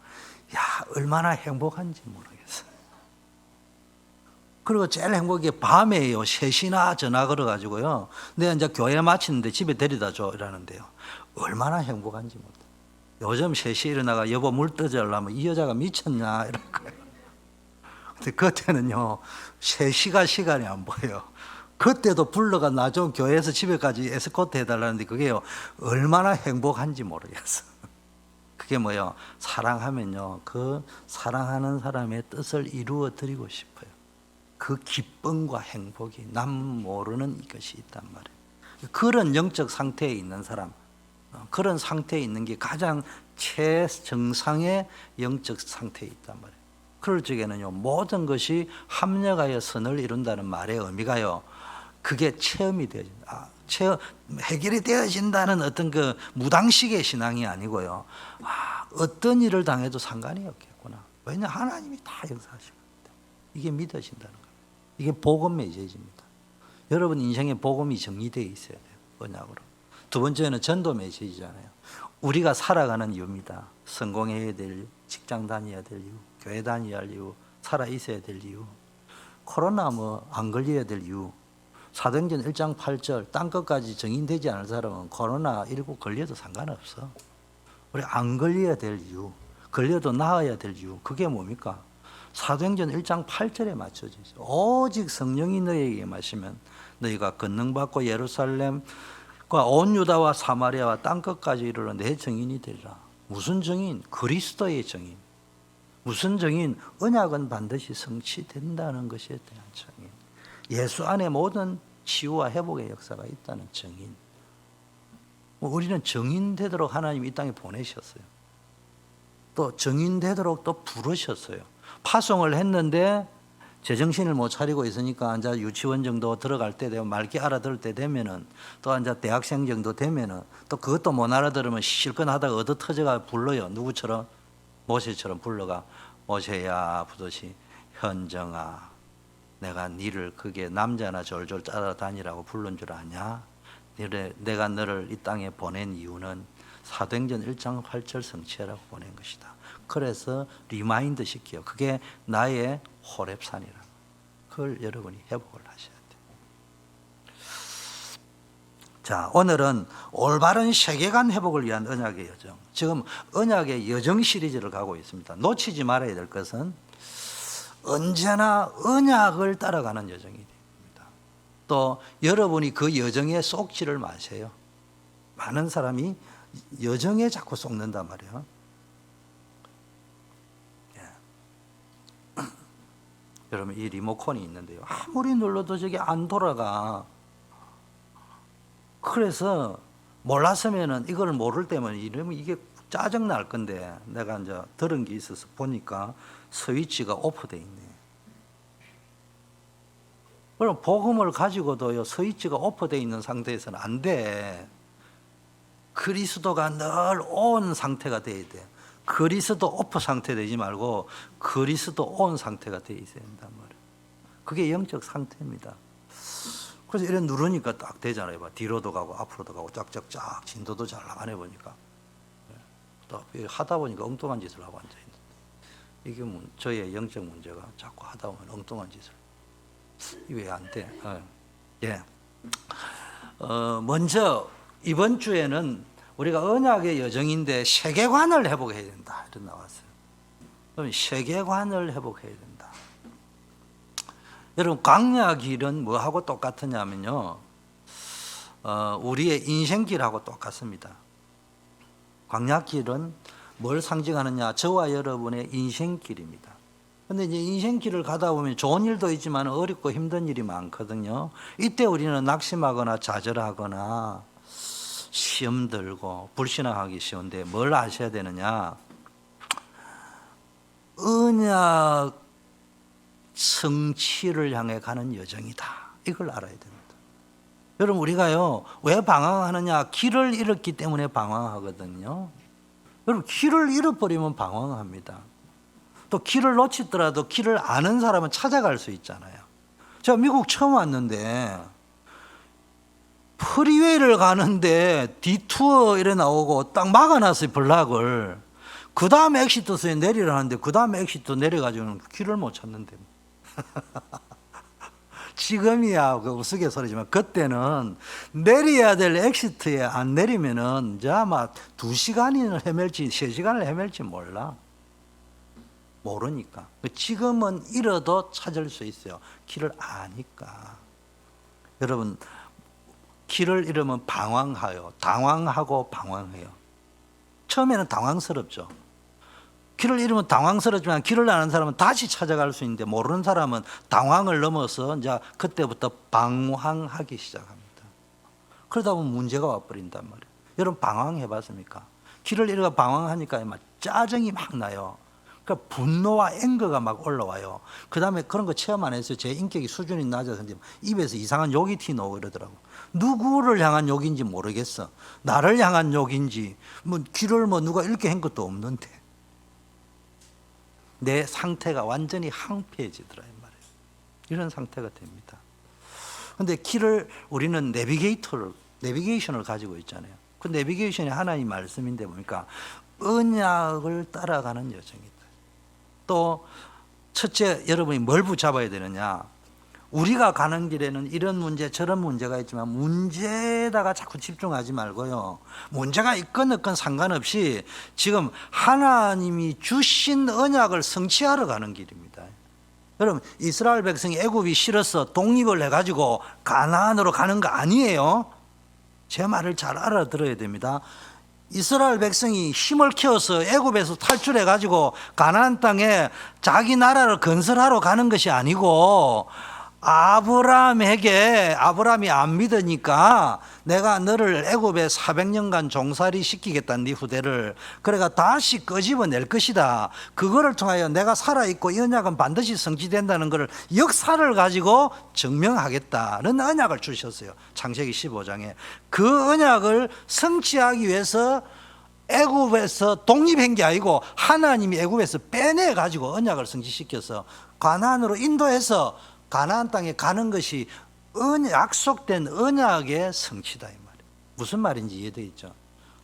야, 얼마나 행복한지 모르겠어요. 그리고 제일 행복한 게 밤에요. 3시나 전화 걸어가지고요. 내가 이제 교회 마치는데 집에 데려다 줘 이러는데요. 얼마나 행복한지 모르겠어요. 요즘 3시에 일어나가 여보 물 떠주려면 이 여자가 미쳤냐 이럴 거예요. 근데 그때는요 3시가 시간이 안 보여요. 그때도 불러가 나 좀 교회에서 집에까지 에스코트 해달라는데 그게요 얼마나 행복한지 모르겠어. 그게 뭐예요? 사랑하면요 그 사랑하는 사람의 뜻을 이루어 드리고 싶어요. 그 기쁨과 행복이 남 모르는 것이 있단 말이에요. 그런 영적 상태에 있는 사람, 그런 상태에 있는 게 가장 최정상의 영적 상태에 있단 말이에요. 그럴 적에는요 모든 것이 합력하여 선을 이룬다는 말의 의미가요 그게 체험이 되어진다. 해결이 되어진다는 어떤 그 무당식의 신앙이 아니고요, 어떤 일을 당해도 상관이 없겠구나. 왜냐 하나님이 다 역사하시거든요. 이게 믿어진다는 거예요. 이게 복음 메시지입니다. 여러분 인생에 복음이 정리되어 있어야 돼요. 언약으로. 두 번째는 전도 메시지잖아요. 우리가 살아가는 이유입니다. 성공해야 될 이유, 직장 다녀야 될 이유, 교회 다녀야 할 이유, 살아 있어야 될 이유, 코로나 뭐 안 걸려야 될 이유. 사도행전 1장 8절 땅끝까지 정인되지 않을 사람은 코로나19 걸려도 상관없어. 우리 안 걸려야 될 이유, 걸려도 나아야 될 이유, 그게 뭡니까? 사도행전 1장 8절에 맞춰지죠. 오직 성령이 너희에게 임하시면 너희가 권능받고 예루살렘 온 유다와 사마리아와 땅끝까지 이르러 내 증인이 되리라. 무슨 증인? 그리스도의 증인. 무슨 증인? 언약은 반드시 성취된다는 것에 대한 증인. 예수 안에 모든 치유와 회복의 역사가 있다는 증인. 우리는 증인되도록 하나님이 이 땅에 보내셨어요. 또 증인되도록 또 부르셨어요. 파송을 했는데 제정신을 못 차리고 있으니까 이제 유치원 정도 들어갈 때 되면 맑게 알아들을 때 되면은 또 이제 대학생 정도 되면은 또 그것도 못 알아들으면 실컷 하다가 얻어 터져가 불러요. 누구처럼? 모세처럼 불러가 모세야 부듯이 현정아 내가 니를 그게 남자나 졸졸 따라다니라고 부른 줄 아냐? 내가 너를 이 땅에 보낸 이유는 사도행전 1장 8절 성취하라고 보낸 것이다. 그래서 리마인드 시켜요. 그게 나의 호렙산이라. 그걸 여러분이 회복을 하셔야 돼요. 자, 오늘은 올바른 세계관 회복을 위한 언약의 여정. 지금 언약의 여정 시리즈를 가고 있습니다. 놓치지 말아야 될 것은 언제나 언약을 따라가는 여정이 됩니다. 또 여러분이 그 여정에 쏙지를 마세요. 많은 사람이 여정에 자꾸 쏙는단 말이에요. 여러분 이 리모컨이 있는데요. 아무리 눌러도 저게 안 돌아가. 그래서 몰랐으면은 이걸 모를 때면 이러면 이게 짜증 날 건데 내가 이제 들은 게 있어서 보니까 스위치가 오프돼 있네. 그럼 복음을 가지고도요, 스위치가 오프되어 있는 상태에서는 안 돼. 그리스도가 늘 온 상태가 돼야 돼. 그리스도 오프 상태 되지 말고 그리스도 온 상태가 돼 있어야 된단 말이에요. 그게 영적 상태입니다. 그래서 이런 누르니까 딱 되잖아요. 봐. 뒤로도 가고 앞으로도 가고 쫙쫙쫙 진도도 잘 나가네 보니까. 또 하다 보니까 엉뚱한 짓을 하고 앉아 있는. 이게 저의 영적 문제가 자꾸 하다 보면 엉뚱한 짓을. 이게 왜 안 돼? 예. 먼저 이번 주에는 우리가 언약의 여정인데 세계관을 회복해야 된다. 이런 나왔어요. 그럼 세계관을 회복해야 된다. 여러분 광야길은 뭐하고 똑같으냐면요, 우리의 인생길하고 똑같습니다. 광야길은 뭘 상징하느냐? 저와 여러분의 인생길입니다. 근데 이제 인생길을 가다 보면 좋은 일도 있지만 어렵고 힘든 일이 많거든요. 이때 우리는 낙심하거나 좌절하거나 시험 들고 불신앙하기 쉬운데 뭘 아셔야 되느냐? 언약 성취를 향해 가는 여정이다. 이걸 알아야 됩니다. 여러분 우리가요, 왜 방황하느냐? 길을 잃었기 때문에 방황하거든요. 여러분 길을 잃어버리면 방황합니다. 또 길을 놓치더라도 길을 아는 사람은 찾아갈 수 있잖아요. 제가 미국 처음 왔는데 프리웨이를 가는데 디투어 이래 나오고 딱 막아놨어요, 블락을. 그 다음에 엑시트스에 내리라는데 그 다음에 엑시트 내려가지고는 길을 못 찾는데. 지금이야 그 우스갯소리지만 그때는 내려야 될 엑시트에 안 내리면은 이제 아마 2시간을 헤맬지 3시간을 헤맬지 몰라. 모르니까. 지금은 잃어도 찾을 수 있어요. 길을 아니까. 여러분 길을 잃으면 방황해요. 당황하고 방황해요. 처음에는 당황스럽죠. 길을 잃으면 당황스럽지만 길을 아는 사람은 다시 찾아갈 수 있는데 모르는 사람은 당황을 넘어서 이제 그때부터 방황하기 시작합니다. 그러다 보면 문제가 와버린단 말이에요. 여러분 방황해 봤습니까? 길을 잃어 방황하니까 막 짜증이 막 나요. 그러니까 분노와 앵거가 막 올라와요. 그 다음에 그런 거 체험 안 했어요. 제 인격이 수준이 낮아서 입에서 이상한 욕이 튀어나오고 이러더라고. 누구를 향한 욕인지 모르겠어. 나를 향한 욕인지 뭐 길을 뭐 누가 이렇게 한 것도 없는데 내 상태가 완전히 황폐해지더라 이 말이에요. 이런 상태가 됩니다. 그런데 길을 우리는 내비게이션을 가지고 있잖아요. 그 내비게이션이 하나님 말씀인데 보니까 언약을 따라가는 여정이다. 또 첫째 여러분이 뭘 붙잡아야 되느냐? 우리가 가는 길에는 이런 문제 저런 문제가 있지만 문제에다가 자꾸 집중하지 말고요. 문제가 있건 없건 상관없이 지금 하나님이 주신 언약을 성취하러 가는 길입니다. 여러분 이스라엘 백성이 애굽이 싫어서 독립을 해가지고 가나안으로 가는 거 아니에요. 제 말을 잘 알아들어야 됩니다. 이스라엘 백성이 힘을 키워서 애굽에서 탈출해 가지고 가나안 땅에 자기 나라를 건설하러 가는 것이 아니고 아브라함이 안 믿으니까 내가 너를 애굽에 400년간 종살이 시키겠다 네 후대를. 그래가 다시 끄집어낼 것이다. 그거를 통하여 내가 살아있고 이 언약은 반드시 성취된다는 것을 역사를 가지고 증명하겠다는 언약을 주셨어요. 창세기 15장에. 그 언약을 성취하기 위해서 애굽에서 독립한 게 아니고 하나님이 애굽에서 빼내 가지고 언약을 성취시켜서 가나안으로 인도해서 가나안 땅에 가는 것이 약속된 언약의 성취다 이 말이에요. 무슨 말인지 이해되겠죠?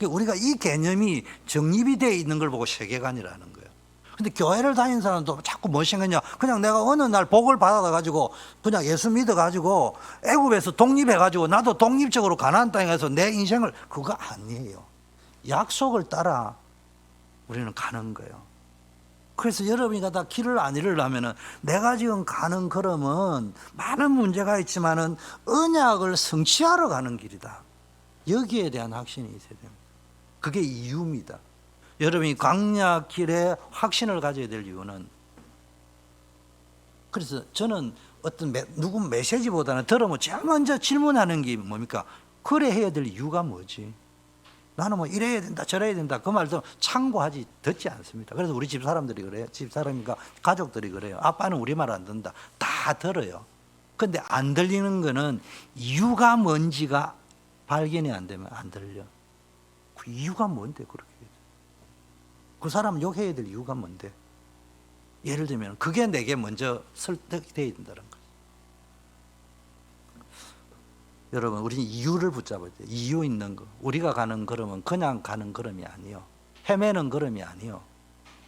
우리가 이 개념이 정립이 되어 있는 걸 보고 세계관이라는 거예요. 근데 교회를 다니는 사람도 자꾸 뭐 생각하냐? 그냥 내가 어느 날 복을 받아가지고 그냥 예수 믿어가지고 애굽에서 독립해가지고 나도 독립적으로 가나안 땅에 가서 내 인생을, 그거 아니에요. 약속을 따라 우리는 가는 거예요. 그래서 여러분이 다 길을 안 잃으려면 내가 지금 가는 걸음은 많은 문제가 있지만은 언약을 성취하러 가는 길이다. 여기에 대한 확신이 있어야 됩니다. 그게 이유입니다. 여러분이 광야 길에 확신을 가져야 될 이유는, 그래서 저는 어떤 누구 메시지보다는 들으면 제일 먼저 질문하는 게 뭡니까? 그래 해야 될 이유가 뭐지? 나는 뭐 이래야 된다 저래야 된다 그 말도 참고하지 듣지 않습니다. 그래서 우리 집사람들이 그래요. 집사람이니까 가족들이 그래요. 아빠는 우리 말 안 듣는다. 다 들어요. 근데 안 들리는 거는 이유가 뭔지가 발견이 안 되면 안 들려. 그 이유가 뭔데 그렇게? 그 사람 욕해야 될 이유가 뭔데? 예를 들면 그게 내게 먼저 설득되어야 된다는 거죠. 여러분, 우리는 이유를 붙잡아야 돼요. 이유 있는 거. 우리가 가는 걸음은 그냥 가는 걸음이 아니요. 헤매는 걸음이 아니요.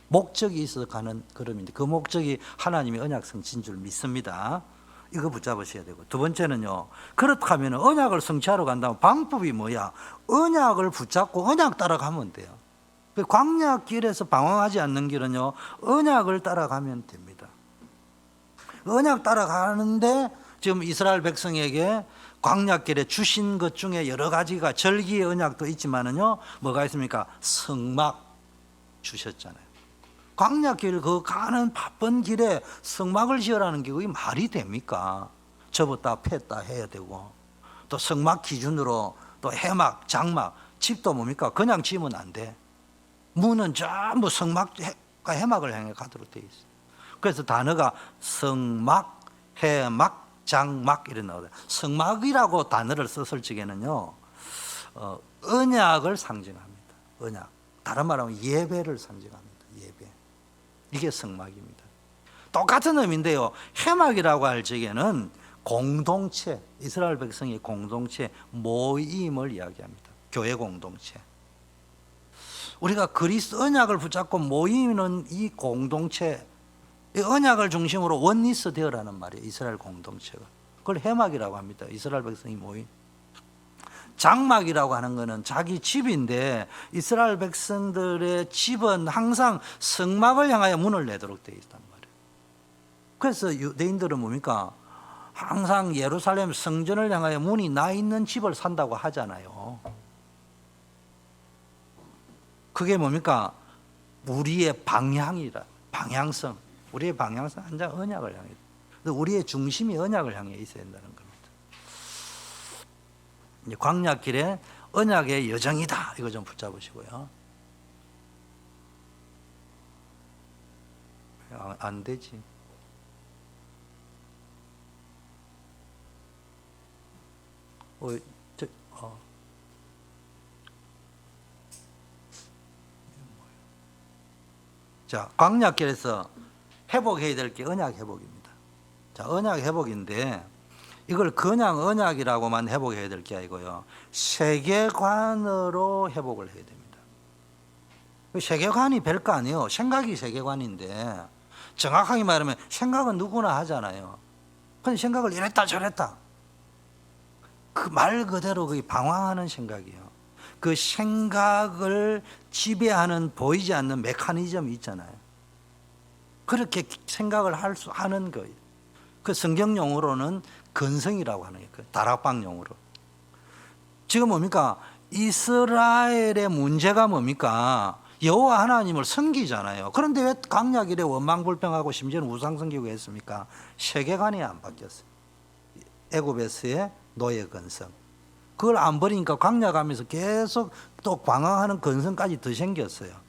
목적이 있어서 가는 걸음인데 그 목적이 하나님의 언약성 진줄 믿습니다. 이거 붙잡으셔야 되고, 두 번째는요, 그렇다면 언약을 성취하러 간다면 방법이 뭐야? 언약을 붙잡고 언약 따라가면 돼요. 광야길에서 방황하지 않는 길은요, 언약을 따라가면 됩니다. 언약 따라가는데 지금 이스라엘 백성에게 광야길에 주신 것 중에 여러 가지가 절기의 언약도 있지만은요, 뭐가 있습니까? 성막 주셨잖아요. 광야길 그 가는 바쁜 길에 성막을 지으라는 게 그게 말이 됩니까? 접었다 폈다 해야 되고, 또 성막 기준으로 또 해막, 장막, 집도 뭡니까? 그냥 지으면 안 돼. 문은 전부 성막과 해막을 향해 가도록 되어 있어요. 그래서 단어가 성막, 해막, 장막 이런 나오다. 성막이라고 단어를 썼을 적에는요, 언약을 상징합니다. 언약. 다른 말하면 예배를 상징합니다. 예배. 이게 성막입니다. 똑같은 의미인데요, 해막이라고 할 적에는 공동체, 이스라엘 백성의 공동체, 모임을 이야기합니다. 교회 공동체. 우리가 그리스도 언약을 붙잡고 모이는 이 공동체, 이 언약을 중심으로 원리스 되어라는 말이에요. 이스라엘 공동체가. 그걸 해막이라고 합니다. 이스라엘 백성이 모인. 장막이라고 하는 것은 자기 집인데, 이스라엘 백성들의 집은 항상 성막을 향하여 문을 내도록 되어 있단 말이에요. 그래서 유대인들은 뭡니까? 항상 예루살렘 성전을 향하여 문이 나 있는 집을 산다고 하잖아요. 그게 뭡니까? 우리의 방향이라, 방향성. 우리의 방향성, 항상 언약을 향해. 우리의 중심이 언약을 향해 있어야 된다는 겁니다. 이제 광야길에 언약의 여정이다. 이거 좀 붙잡으시고요. 안 되지. 자, 광야길에서 회복해야 될 게 언약 회복입니다. 자, 언약 회복인데 이걸 그냥 언약이라고만 회복해야 될 게 아니고요, 세계관으로 회복을 해야 됩니다. 세계관이 별거 아니에요. 생각이 세계관인데, 정확하게 말하면 생각은 누구나 하잖아요. 근데 생각을 이랬다 저랬다, 그 말 그대로 거의 방황하는 생각이에요. 그 생각을 지배하는 보이지 않는 메커니즘이 있잖아요. 그렇게 생각을 하는 거예요. 그 성경 용어로는 근성이라고 하는 거예요. 다락방 용어로. 지금 뭡니까? 이스라엘의 문제가 뭡니까? 여호와 하나님을 섬기잖아요. 그런데 왜 광야길에 원망불평하고 심지어는 우상 섬기고 했습니까? 세계관이 안 바뀌었어요. 애굽에서의 노예 근성. 그걸 안 버리니까 광야 가면서 계속 또 방황하는 근성까지 더 생겼어요.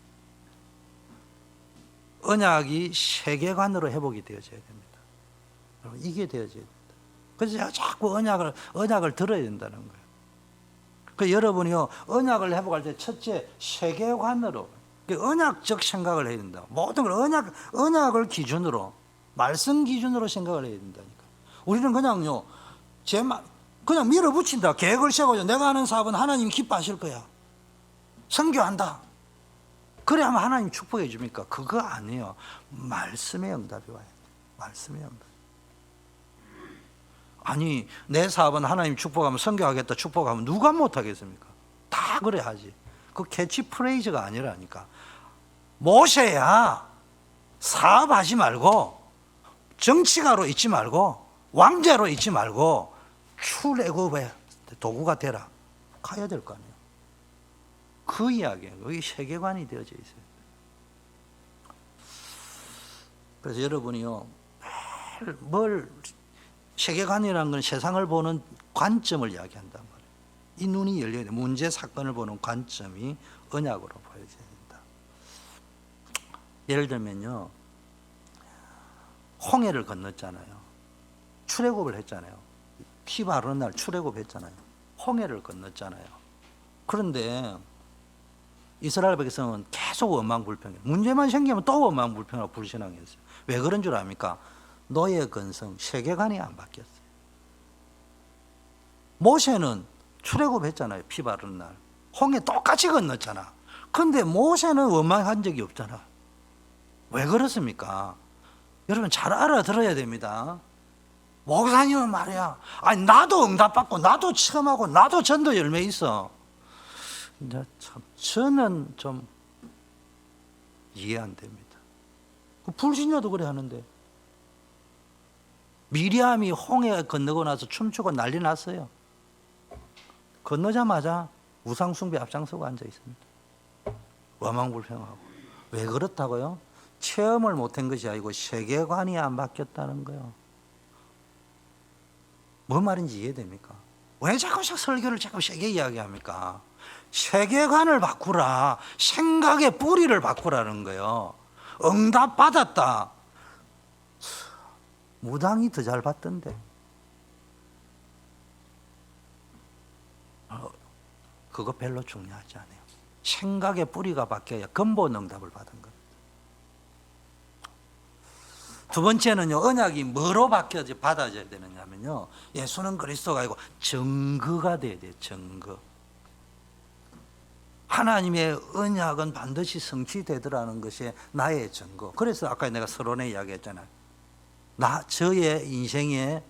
언약이 세계관으로 회복이 되어져야 됩니다. 이게 되어져야 됩니다. 그래서 자꾸 언약을 들어야 된다는 거예요. 그 여러분이요, 언약을 회복할 때 첫째 세계관으로, 언약적 생각을 해야 된다. 모든 걸 언약을 기준으로, 말씀 기준으로 생각을 해야 된다니까. 우리는 그냥요, 그냥 밀어붙인다. 계획을 세워가지고 내가 하는 사업은 하나님 기뻐하실 거야. 선교한다. 그래 하면 하나님 축복해 줍니까? 그거 아니에요. 말씀의 응답이 와요. 말씀의 응답. 아니, 내 사업은 하나님 축복하면 선교하겠다 축복하면 누가 못하겠습니까? 다 그래 하지. 그 캐치프레이즈가 아니라니까. 모세야, 사업하지 말고 정치가로 있지 말고 왕자로 있지 말고 출애굽의 도구가 되라. 가야 될 거 아니에요. 그 이야기예요. 그게 세계관이 되어져 있어요. 그래서 여러분이요, 세계관이라는 건 세상을 보는 관점을 이야기한단 말이에요. 이 눈이 열려야 돼요. 문제, 사건을 보는 관점이 언약으로 보여져야 된다. 예를 들면요, 홍해를 건넜잖아요. 출애굽을 했잖아요. 피 바르는 날 출애굽했잖아요. 홍해를 건넜잖아요. 그런데 이스라엘 백성은 계속 원망불평해요. 문제만 생기면 또 원망불평하고 불신앙했어요. 왜 그런 줄 압니까? 노예 근성, 세계관이 안 바뀌었어요. 모세는 출애굽했잖아요. 피 바르는 날. 홍해 똑같이 건넜잖아. 그런데 모세는 원망한 적이 없잖아. 왜 그렇습니까? 여러분 잘 알아들어야 됩니다. 목사님은 말이야. 아니 나도 응답받고 나도 체험하고 나도 전도 열매 있어. 이제 참 저는 좀 이해 안 됩니다. 그 불신자도 그래 하는데 미리암이 홍해 건너고 나서 춤추고 난리 났어요. 건너자마자 우상숭배 앞장서고 앉아 있습니다. 원망불평하고. 왜 그렇다고요? 체험을 못한 것이 아니고 세계관이 안 바뀌었다는 거예요. 뭔 말인지 이해됩니까? 왜 자꾸 설교를 자꾸 세계 이야기합니까? 세계관을 바꾸라. 생각의 뿌리를 바꾸라는 거예요. 응답 받았다. 무당이 더 잘 받던데. 그거 별로 중요하지 않아요. 생각의 뿌리가 바뀌어야 근본 응답을 받은 겁니다. 두 번째는요, 언약이 뭐로 받아져야 되느냐면요, 예수는 그리스도가 아니고 증거가 돼야 돼요. 증거. 하나님의 언약은 반드시 성취되더라는 것이 나의 증거. 그래서 아까 내가 서론에 이야기했잖아요. 저의 인생의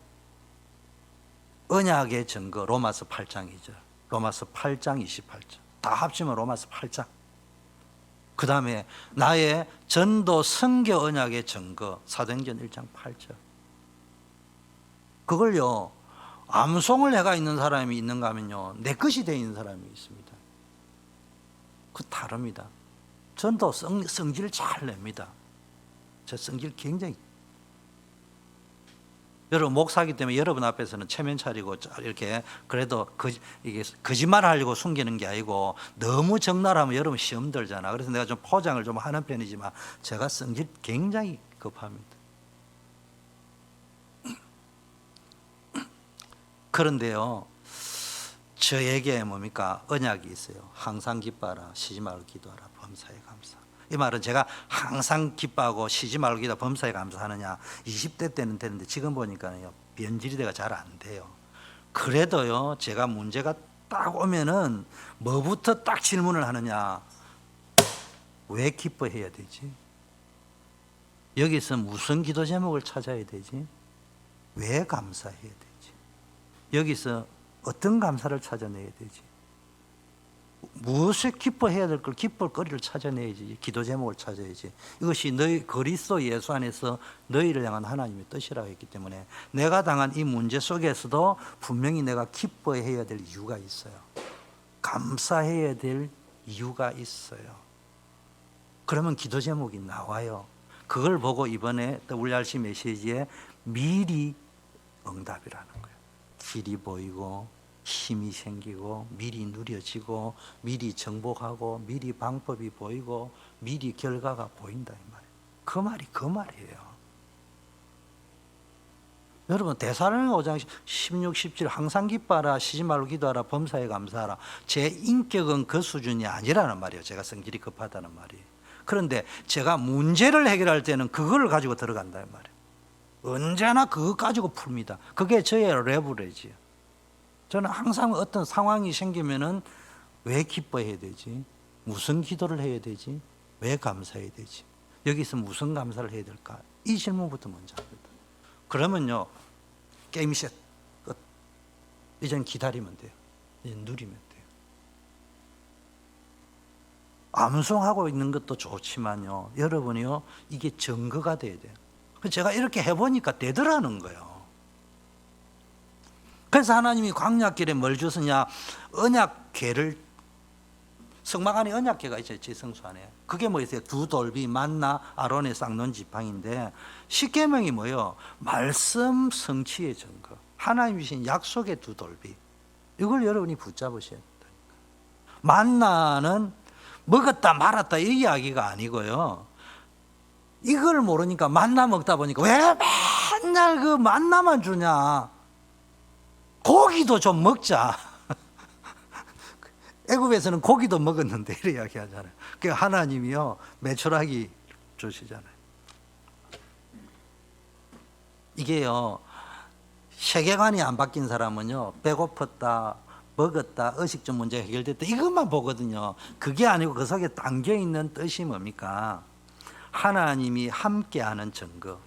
언약의 증거, 로마서 8장이죠. 로마서 8장 28절. 다 합치면 로마서 8장. 그 다음에 나의 전도 선교 언약의 증거, 사도행전 1장 8절. 그걸요, 암송을 해가 있는 사람이 있는가 하면요, 내 것이 되어 있는 사람이 있습니다. 그 다릅니다. 전도 성질 잘 냅니다. 저 성질 굉장히. 여러분 목사이기 때문에 여러분 앞에서는 체면 차리고 이렇게 그래도 이게 거짓말 하려고 숨기는 게 아니고 너무 적나라하면 여러분 시험 들잖아. 그래서 내가 좀 포장을 좀 하는 편이지만 제가 성질 굉장히 급합니다. 그런데요, 저에게 뭡니까? 언약이 있어요. 항상 기뻐하라, 쉬지 말고 기도하라, 범사에 감사. 이 말은 제가 항상 기뻐하고 쉬지 말고 기도 범사에 감사하느냐, 20대 때는 되는데 지금 보니까요, 변질이가 잘 안 돼요. 그래도요, 제가 문제가 딱 오면은 뭐부터 딱 질문을 하느냐, 왜 기뻐해야 되지? 여기서 무슨 기도 제목을 찾아야 되지? 왜 감사해야 되지? 여기서 어떤 감사를 찾아내야 되지? 무엇을 기뻐해야 될 걸 기쁠 거리를 찾아내야지. 기도 제목을 찾아야지. 이것이 너희 그리스도 예수 안에서 너희를 향한 하나님의 뜻이라고 했기 때문에 내가 당한 이 문제 속에서도 분명히 내가 기뻐해야 될 이유가 있어요. 감사해야 될 이유가 있어요. 그러면 기도 제목이 나와요. 그걸 보고 이번에 WRC 메시지에 미리 응답이라는 거예요. 길이 보이고 힘이 생기고 미리 누려지고 미리 정복하고 미리 방법이 보이고 미리 결과가 보인다 이 말이에요. 그 말이에요. 여러분 데살로니가 5장 16, 17 항상 기뻐하라, 쉬지 말고 기도하라, 범사에 감사하라. 제 인격은 그 수준이 아니라는 말이에요. 제가 성질이 급하다는 말이에요. 그런데 제가 문제를 해결할 때는 그걸 가지고 들어간다 이 말이에요. 언제나 그거 가지고 풉니다. 그게 저의 레버리지예요. 저는 항상 어떤 상황이 생기면은 왜 기뻐해야 되지? 무슨 기도를 해야 되지? 왜 감사해야 되지? 여기서 무슨 감사를 해야 될까? 이 질문부터 먼저 합니다. 그러면요, 게임 셋 끝. 이젠 기다리면 돼요. 이제 누리면 돼요. 암송하고 있는 것도 좋지만요, 여러분이요, 이게 증거가 돼야 돼요. 제가 이렇게 해보니까 되더라는 거예요. 그래서 하나님이 광야길에 뭘 주셨냐? 언약궤를, 성막 안에 언약궤가 있어요. 제 성소 안에. 그게 뭐 있어요? 두 돌비, 만나, 아론의 쌍론 지팡인데, 십계명이 뭐예요? 말씀 성취의 증거. 하나님 주신 약속의 두 돌비. 이걸 여러분이 붙잡으셔야 된다니까. 만나는 먹었다 말았다 이 이야기가 아니고요. 이걸 모르니까 만나 먹다 보니까 왜 맨날 그 만나만 주냐? 고기도 좀 먹자. 애굽에서는 고기도 먹었는데 이래 이야기하잖아요. 그 하나님이요 매출하기 주시잖아요. 이게요 세계관이 안 바뀐 사람은요 배고팠다, 먹었다, 의식주 문제 해결됐다 이것만 보거든요. 그게 아니고 그 속에 담겨 있는 뜻이 뭡니까? 하나님이 함께하는 증거,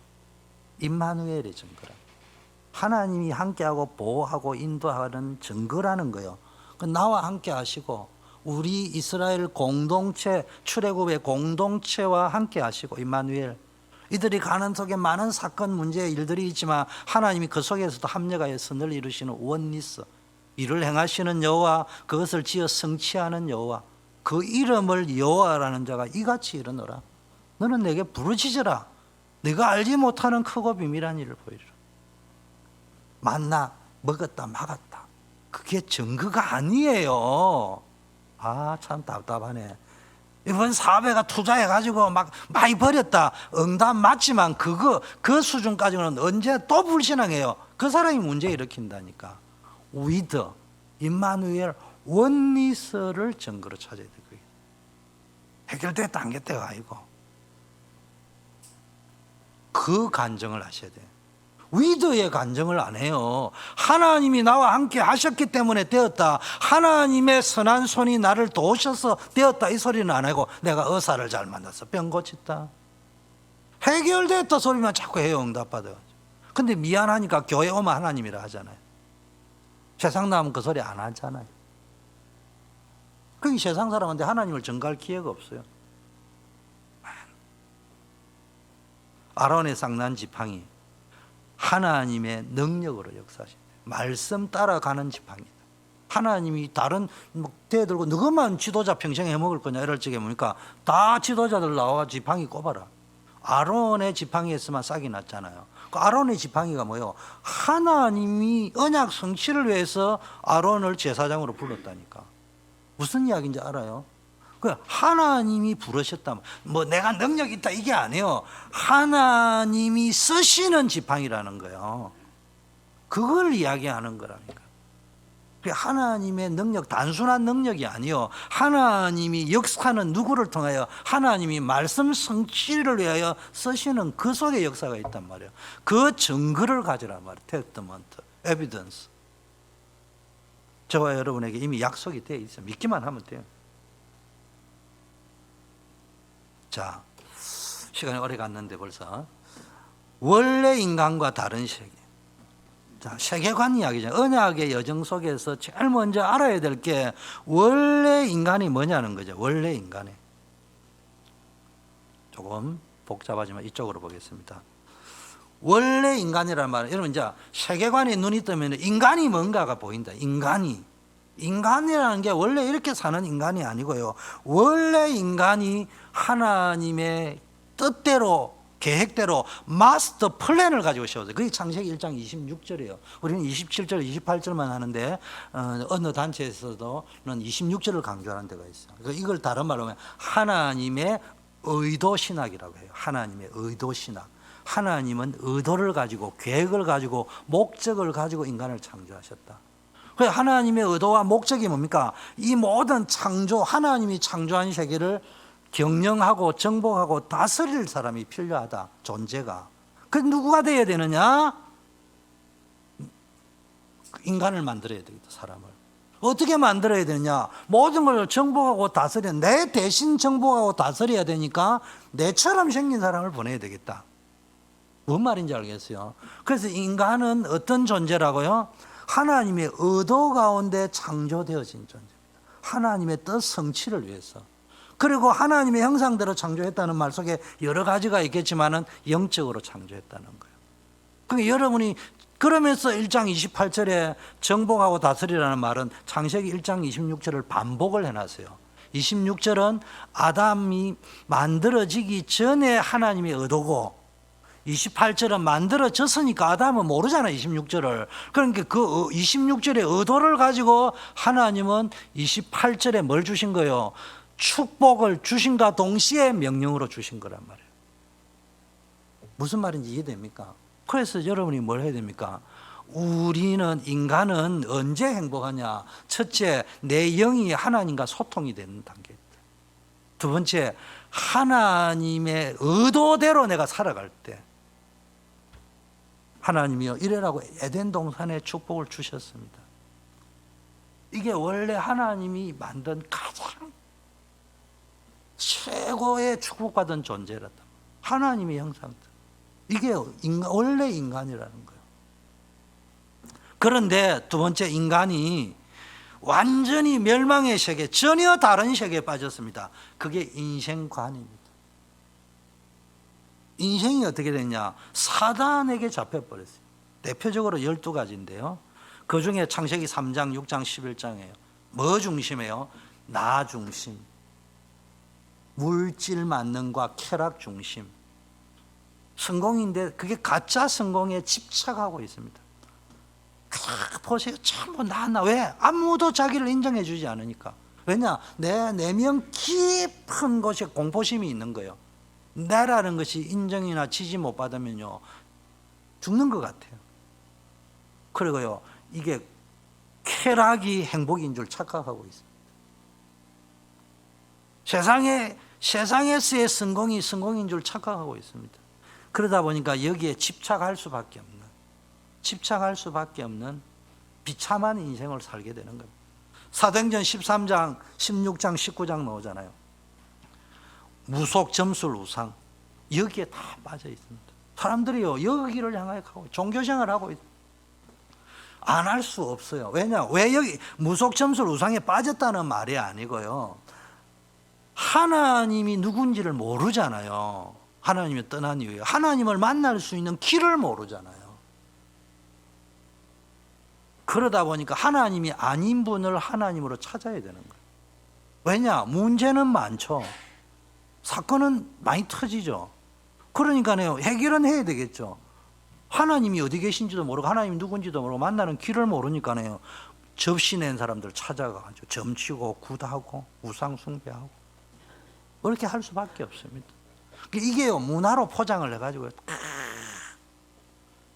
임마누엘의 증거라. 하나님이 함께하고 보호하고 인도하는 증거라는 거예요. 나와 함께 하시고 우리 이스라엘 공동체, 출애굽의 공동체와 함께 하시고 임마누엘. 이들이 가는 속에 많은 사건, 문제, 일들이 있지만 하나님이 그 속에서도 합력하여 선을 이루시는 원리스, 이를 행하시는 여호와, 그것을 지어 성취하는 여호와, 그 이름을 여호와라는 자가 이같이 이르노라. 너는 내게 부르짖으라. 네가 알지 못하는 크고 비밀한 일을 보이리라. 만나 먹었다 막았다 그게 증거가 아니에요. 아 참 답답하네. 이번 사업에가 투자해가지고 막 많이 버렸다. 응답 맞지만 그 수준까지는 언제 또 불신앙해요. 그 사람이 문제 일으킨다니까. 위드, 임마누엘, 원리스를 증거로 찾아야 돼. 그게 해결됐다 안 됐다가 아니고 그 간증을 하셔야 돼. 위드의 간증을 안 해요. 하나님이 나와 함께 하셨기 때문에 되었다. 하나님의 선한 손이 나를 도우셔서 되었다. 이 소리는 안 하고 내가 의사를 잘 만났어. 병 고쳤다. 해결됐다 소리만 자꾸 해요. 응답받아. 근데 미안하니까 교회 오면 하나님이라 하잖아요. 세상 나오면 그 소리 안 하잖아요. 그게 세상 사람한테 하나님을 전가할 기회가 없어요. 아론의 쌍난 지팡이 하나님의 능력으로 역사하신다. 말씀 따라가는 지팡이다. 하나님이 다른 대들고 너것만 지도자 평생 해먹을 거냐 이럴 적에 뭡니까? 다 지도자들 나와 지팡이 꼽아라. 아론의 지팡이에서만 싹이 났잖아요. 그 아론의 지팡이가 뭐예요? 하나님이 언약 성취를 위해서 아론을 제사장으로 불렀다니까. 무슨 이야기인지 알아요? 그 하나님이 부르셨다. 뭐 내가 능력이 있다 이게 아니에요. 하나님이 쓰시는 지팡이라는 거예요. 그걸 이야기하는 거라니까. 하나님의 능력, 단순한 능력이 아니요. 하나님이 역사는 누구를 통하여 하나님이 말씀 성취를 위하여 쓰시는 그 속에 역사가 있단 말이에요. 그 증거를 가지란 말이에요. 테스트먼트, 에비던스. 저와 여러분에게 이미 약속이 되어 있어요. 믿기만 하면 돼요. 자, 시간이 오래 갔는데 벌써 원래 인간과 다른 세계. 자, 세계관 이야기죠. 언약의 여정 속에서 제일 먼저 알아야 될 게 원래 인간이 뭐냐는 거죠. 원래 인간이. 조금 복잡하지만 이쪽으로 보겠습니다. 원래 인간이라는 말은 여러분 이제 세계관에 눈이 뜨면 인간이 뭔가가 보인다. 인간이라는 게 원래 이렇게 사는 인간이 아니고요. 원래 인간이 하나님의 뜻대로 계획대로 마스터 플랜을 가지고 세웠어요. 그게 창세기 1장 26절이에요. 우리는 27절, 28절만 하는데 어느 단체에서도 26절을 강조하는 데가 있어요. 이걸 다른 말로 하면 하나님의 의도 신학이라고 해요. 하나님의 의도 신학. 하나님은 의도를 가지고 계획을 가지고 목적을 가지고 인간을 창조하셨다. 그래서 하나님의 의도와 목적이 뭡니까? 이 모든 창조, 하나님이 창조한 세계를 경영하고 정복하고 다스릴 사람이 필요하다. 존재가. 그 누구가 돼야 되느냐? 인간을 만들어야 되겠다. 사람을. 어떻게 만들어야 되느냐? 모든 걸 정복하고 다스려. 내 대신 정복하고 다스려야 되니까 내처럼 생긴 사람을 보내야 되겠다. 뭔 말인지 알겠어요? 그래서 인간은 어떤 존재라고요? 하나님의 의도 가운데 창조되어진 존재입니다. 하나님의 뜻 성취를 위해서. 그리고 하나님의 형상대로 창조했다는 말 속에 여러 가지가 있겠지만은 영적으로 창조했다는 거예요. 그러니까 여러분이 그러면서 1장 28절에 정복하고 다스리라는 말은 창세기 1장 26절을 반복을 해놨어요. 26절은 아담이 만들어지기 전에 하나님의 의도고 28절은 만들어졌으니까 아담은 모르잖아요. 26절을. 그러니까 그 26절의 의도를 가지고 하나님은 28절에 뭘 주신 거예요? 축복을 주신과 동시에 명령으로 주신 거란 말이에요. 무슨 말인지 이해됩니까? 그래서 여러분이 뭘 해야 됩니까? 우리는 인간은 언제 행복하냐? 첫째, 내 영이 하나님과 소통이 되는 단계. 두 번째, 하나님의 의도대로 내가 살아갈 때 하나님이요 이래라고 에덴 동산에 축복을 주셨습니다. 이게 원래 하나님이 만든 가장 최고의 축복받은 존재라다. 하나님의 형상들. 이게 원래 인간이라는 거예요. 그런데 두 번째, 인간이 완전히 멸망의 세계, 전혀 다른 세계에 빠졌습니다. 그게 인생관입니다. 인생이 어떻게 됐냐? 사단에게 잡혀버렸어요. 대표적으로 12가지인데요. 그 중에 창세기 3장, 6장, 11장이에요. 뭐 중심이에요? 나 중심, 물질 만능과 쾌락 중심. 성공인데 그게 가짜 성공에 집착하고 있습니다. 보세요. 전부 나. 왜? 아무도 자기를 인정해 주지 않으니까. 왜냐? 내 내면 깊은 곳에 공포심이 있는 거예요. 나라는 것이 인정이나 지지 못 받으면요 죽는 것 같아요. 그리고요 이게 쾌락이 행복인 줄 착각하고 있습니다. 세상에서의 성공인 줄 착각하고 있습니다. 그러다 보니까 여기에 집착할 수밖에 없는 비참한 인생을 살게 되는 겁니다. 사도행전 13장, 16장, 19장 나오잖아요. 무속, 점술, 우상 여기에 다 빠져 있습니다. 사람들이요 여기를 향하여 가고 종교생활을 하고 안 할 수 없어요. 왜냐? 왜 여기 무속, 점술, 우상에 빠졌다는 말이 아니고요. 하나님이 누군지를 모르잖아요. 하나님이 떠난 이유에 하나님을 만날 수 있는 길을 모르잖아요. 그러다 보니까 하나님이 아닌 분을 하나님으로 찾아야 되는 거예요. 왜냐? 문제는 많죠. 사건은 많이 터지죠. 그러니까요 해결은 해야 되겠죠. 하나님이 어디 계신지도 모르고 하나님이 누군지도 모르고 만나는 길을 모르니까요 접시 낸 사람들 찾아가가지고 점치고 굿하고 우상 숭배하고 그렇게 할 수밖에 없습니다. 이게요 문화로 포장을 해가지고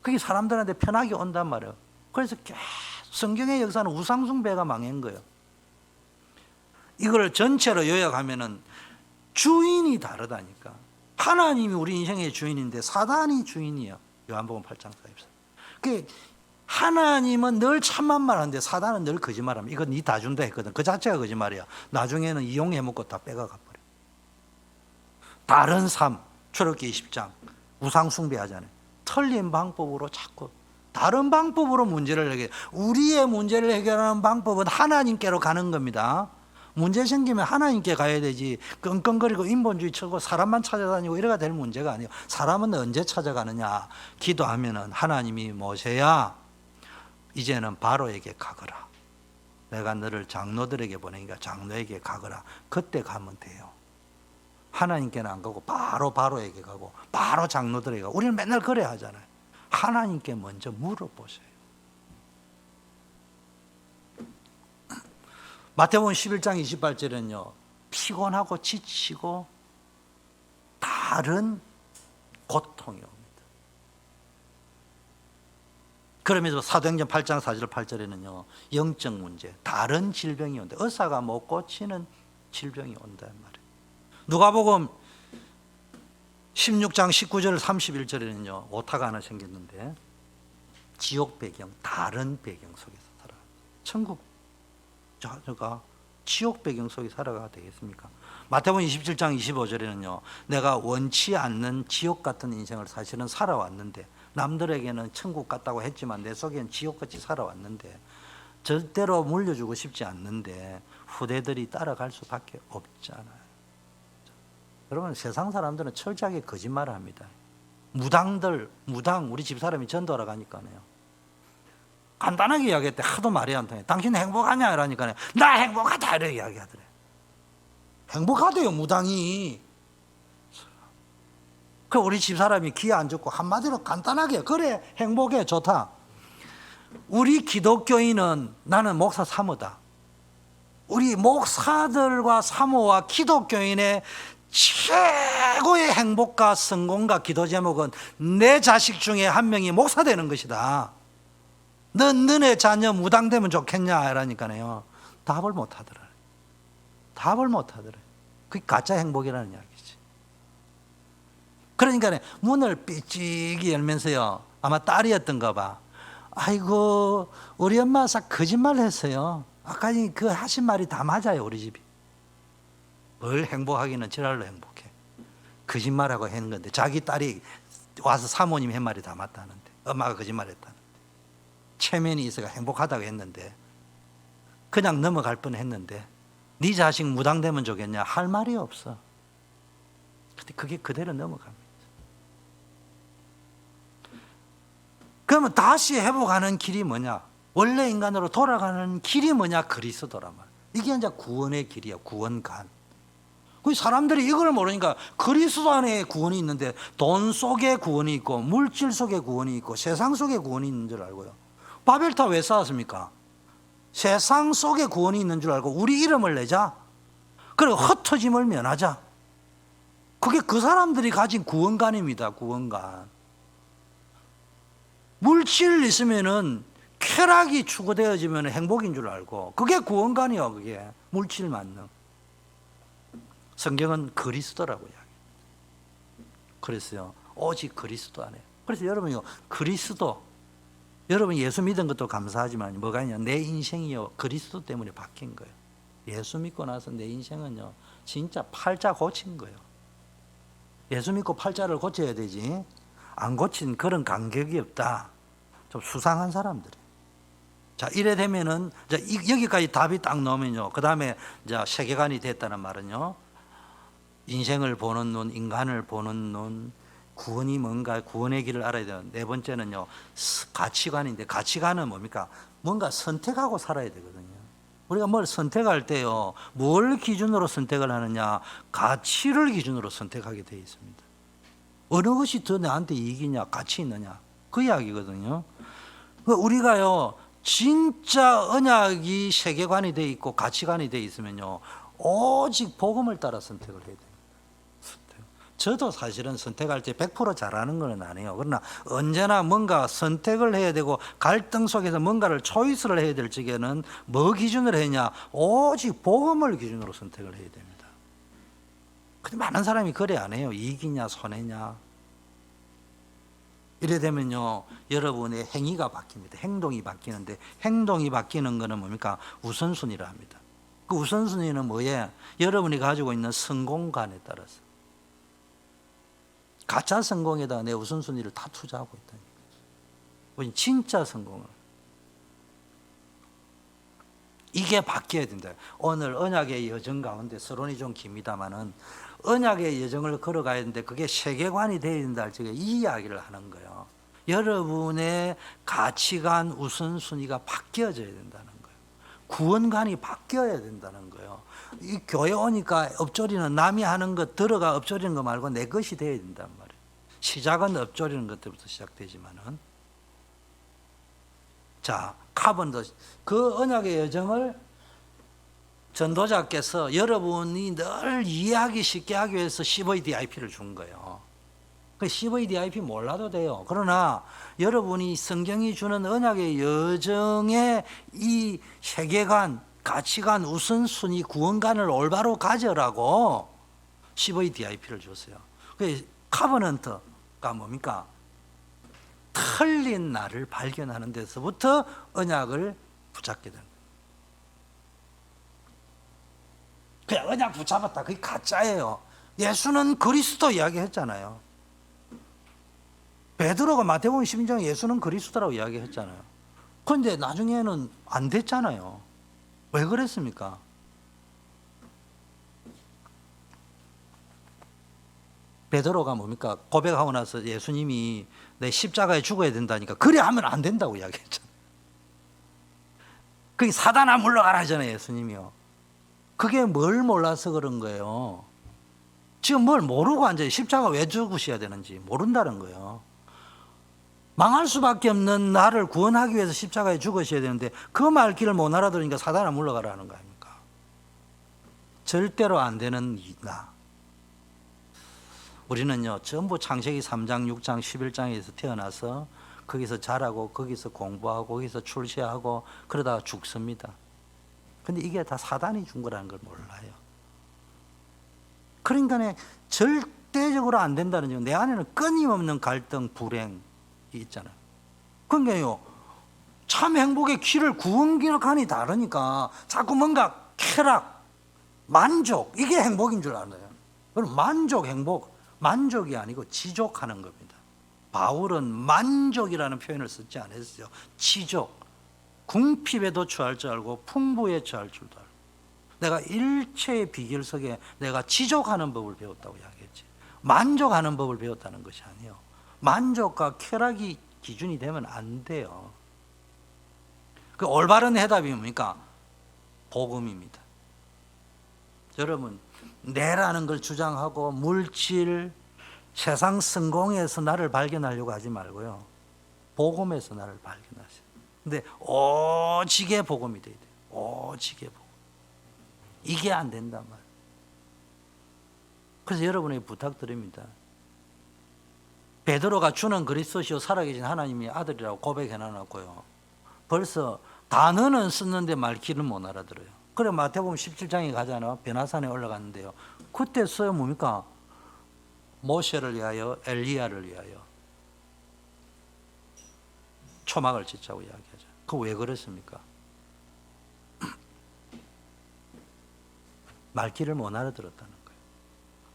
그게 사람들한테 편하게 온단 말이에요. 그래서 성경의 역사는 우상 숭배가 망한 거예요. 이걸 전체로 요약하면은 주인이 다르다니까. 하나님이 우리 인생의 주인인데 사단이 주인이에요. 요한복음 8장 44. 하나님은 늘 참만 말하는데 사단은 늘 거짓말합니다. 이건 니 다 준다 했거든. 그 자체가 거짓말이야. 나중에는 이용해먹고 다 빼가가 버려. 다른 삶, 출애굽기 20장 우상 숭배하잖아요. 틀린 방법으로 자꾸 다른 방법으로 문제를 해결해. 우리의 문제를 해결하는 방법은 하나님께로 가는 겁니다. 문제 생기면 하나님께 가야 되지 끙끙거리고 인본주의 쳐고 사람만 찾아다니고 이래가 될 문제가 아니에요. 사람은 언제 찾아가느냐? 기도하면은 하나님이 모세야 이제는 바로에게 가거라. 내가 너를 장로들에게 보내니까 장로에게 가거라. 그때 가면 돼요. 하나님께는 안 가고 바로에게 가고 바로 장로들에게 가고. 우리는 맨날 그래 하잖아요. 하나님께 먼저 물어보세요. 마태복음 11장 28절은요 피곤하고 지치고 다른 고통이 옵니다. 그러면서 사도행전 8장 4절 8절에는요 영적 문제, 다른 질병이 온다. 의사가 못 고치는 질병이 온다는 말이에요. 누가복음 16장 19절 31절에는요 오타가 하나 생겼는데 지옥 배경, 다른 배경 속에서 살아갑니다. 천국 저가 지옥 배경 속에 살아가야 되겠습니까? 마태복음 27장 25절에는요 내가 원치 않는 지옥 같은 인생을 사실은 살아왔는데 남들에게는 천국 같다고 했지만 내 속에는 지옥같이 살아왔는데 절대로 물려주고 싶지 않는데 후대들이 따라갈 수밖에 없잖아요. 여러분 세상 사람들은 철저하게 거짓말을 합니다. 무당 우리 집사람이 전도하러 가니까요 간단하게 이야기했대. 하도 말이 안 통해. 당신 행복하냐? 이러니까 나 행복하다 이렇게 이야기하더래. 행복하대요 무당이. 그 우리 집사람이 귀에 안 좋고 한마디로 간단하게 그래 행복해 좋다. 우리 기독교인은 나는 목사 사모다. 우리 목사들과 사모와 기독교인의 최고의 행복과 성공과 기도 제목은 내 자식 중에 한 명이 목사 되는 것이다. 너네 자녀 무당되면 좋겠냐 이러니까요. 답을 못 하더라. 답을 못 하더라. 그게 가짜 행복이라는 이야기지. 그러니까 문을 삐찍이 열면서요. 아마 딸이었던가 봐. 아이고 우리 엄마 싹 거짓말 했어요. 아까 그 하신 말이 다 맞아요. 우리 집이. 뭘 행복하기는 지랄로 행복해. 거짓말하고 했는 건데 자기 딸이 와서 사모님 한 말이 다 맞다는데 엄마가 거짓말했다는데 체면이 있어가 행복하다고 했는데 그냥 넘어갈 뻔했는데 네 자식 무당되면 좋겠냐 할 말이 없어. 근데 그게 그대로 넘어갑니다. 그러면 다시 회복하는 길이 뭐냐? 원래 인간으로 돌아가는 길이 뭐냐? 그리스도란 말. 이게 이제 구원의 길이야. 구원간. 그 사람들이 이걸 모르니까 그리스도 안에 구원이 있는데 돈 속에 구원이 있고 물질 속에 구원이 있고 세상 속에 구원이 있는 줄 알고요. 바벨탑 왜 쌓았습니까? 세상 속에 구원이 있는 줄 알고 우리 이름을 내자. 그리고 흩어짐을 면하자. 그게 그 사람들이 가진 구원관입니다. 구원관. 물질 있으면은 쾌락이 추구되어지면 행복인 줄 알고 그게 구원관이요. 그게 물질 만능. 성경은 그리스도라고 이야기해요. 그랬어요. 오직 그리스도 안에. 그래서 여러분이요 그리스도 여러분 예수 믿은 것도 감사하지만 뭐가 있냐 내 인생이요 그리스도 때문에 바뀐 거예요. 예수 믿고 나서 내 인생은요 진짜 팔자 고친 거예요. 예수 믿고 팔자를 고쳐야 되지 안 고친 그런 간격이 없다. 좀 수상한 사람들이에요. 자 이래 되면은 여기까지 답이 딱 나오면요 그 다음에 이제 세계관이 됐다는 말은요 인생을 보는 눈, 인간을 보는 눈, 구원이 뭔가 구원의 길을 알아야 돼요. 네 번째는요 가치관인데 가치관은 뭡니까? 뭔가 선택하고 살아야 되거든요. 우리가 뭘 선택할 때요 뭘 기준으로 선택을 하느냐 가치를 기준으로 선택하게 되어 있습니다. 어느 것이 더 나한테 이익이냐 가치 있느냐 그 이야기거든요. 우리가요 진짜 언약이 세계관이 되어 있고 가치관이 되어 있으면요 오직 복음을 따라 선택을 해야 돼요. 저도 사실은 선택할 때 100% 잘하는 건 아니에요. 그러나 언제나 뭔가 선택을 해야 되고 갈등 속에서 뭔가를 초이스를 해야 될 적에는 뭐 기준으로 했냐 오직 복음을 기준으로 선택을 해야 됩니다. 근데 많은 사람이 그래 안 해요. 이익이냐 손해냐 이래 되면요 여러분의 행위가 바뀝니다. 행동이 바뀌는데 행동이 바뀌는 거는 뭡니까? 우선순위라 합니다. 그 우선순위는 뭐예요? 여러분이 가지고 있는 성공관에 따라서 가짜 성공에다 내 우선순위를 다 투자하고 있다는 거죠. 진짜 성공을 이게 바뀌어야 된다. 오늘 언약의 여정 가운데 서론이 좀 깁니다만은 언약의 여정을 걸어가야 되는데 그게 세계관이 되어야 된다 할 적에 이 이야기를 하는 거예요. 여러분의 가치관 우선순위가 바뀌어져야 된다는 거예요. 구원관이 바뀌어야 된다는 거예요. 이 교회 오니까 엎조리는 남이 하는 것 들어가 엎조리는 거 말고 내 것이 돼야 된단 말이에요. 시작은 엎조리는 것부터 시작되지만은 자 카본도 그 언약의 여정을 전도자께서 여러분이 늘 이해하기 쉽게 하기 위해서 CVDIP를 준 거예요. 그 CVDIP 몰라도 돼요. 그러나 여러분이 성경이 주는 언약의 여정의 이 세계관, 가치관, 우선순위, 구원관을 올바로 가져라고 CVDIP를 줬어요. 그 카버넌트가 뭡니까? 틀린 나를 발견하는 데서부터 언약을 붙잡게 됩니다. 그냥 언약 붙잡았다. 그게 가짜예요. 예수는 그리스도 이야기했잖아요. 베드로가 마태복음 12장에 예수는 그리스도라고 이야기했잖아요. 그런데 나중에는 안 됐잖아요. 왜 그랬습니까? 베드로가 뭡니까? 고백하고 나서 예수님이 내 십자가에 죽어야 된다니까 그래 하면 안 된다고 이야기했잖아요. 그게 사단아 물러가라 하잖아요. 예수님이요. 그게 뭘 몰라서 그런 거예요. 지금 뭘 모르고 앉아요. 십자가 왜 죽으셔야 되는지 모른다는 거예요. 망할 수밖에 없는 나를 구원하기 위해서 십자가에 죽으셔야 되는데 그 말귀를 못 알아들으니까 사단아 물러가라는 거 아닙니까? 절대로 안 되는 나. 우리는요 전부 창세기 3장, 6장, 11장에서 태어나서 거기서 자라고 거기서 공부하고 거기서 출세하고 그러다가 죽습니다. 근데 이게 다 사단이 준 거라는 걸 몰라요. 그러니까 절대적으로 안 된다는 점, 내 안에는 끊임없는 갈등, 불행이 있잖아요. 그러니까요 참 행복의 길을 구원기록하니 다르니까 자꾸 뭔가 쾌락, 만족, 이게 행복인 줄 알아요. 그럼 만족, 행복, 만족이 아니고 지족하는 겁니다. 바울은 만족이라는 표현을 쓰지 않았어요. 지족, 궁핍에도 처할 줄 알고 풍부에 처할 줄도 알고. 내가 일체의 비결 속에 내가 지족하는 법을 배웠다고 이야기했지. 만족하는 법을 배웠다는 것이 아니에요. 만족과 쾌락이 기준이 되면 안 돼요. 그 올바른 해답이 뭡니까? 복음입니다. 여러분, 내라는 걸 주장하고 물질, 세상 성공에서 나를 발견하려고 하지 말고요. 복음에서 나를 발견하세요. 근데 오직의 복음이 돼야 돼요. 오직의 복음. 이게 안 된단 말이에요. 그래서 여러분에게 부탁드립니다. 베드로가 주는 그리스도시요 살아계신 하나님의 아들이라고 고백해놔놓고요. 벌써 단어는 썼는데 말귀를 못 알아들어요. 그래 마태복음 17장에 가잖아요. 베나산에 올라갔는데요. 그때 써요 뭡니까? 모세를 위하여 엘리야를 위하여 초막을 짓자고 이야기하죠. 그 왜 그랬습니까? 말귀를 못 알아들었다는 거예요.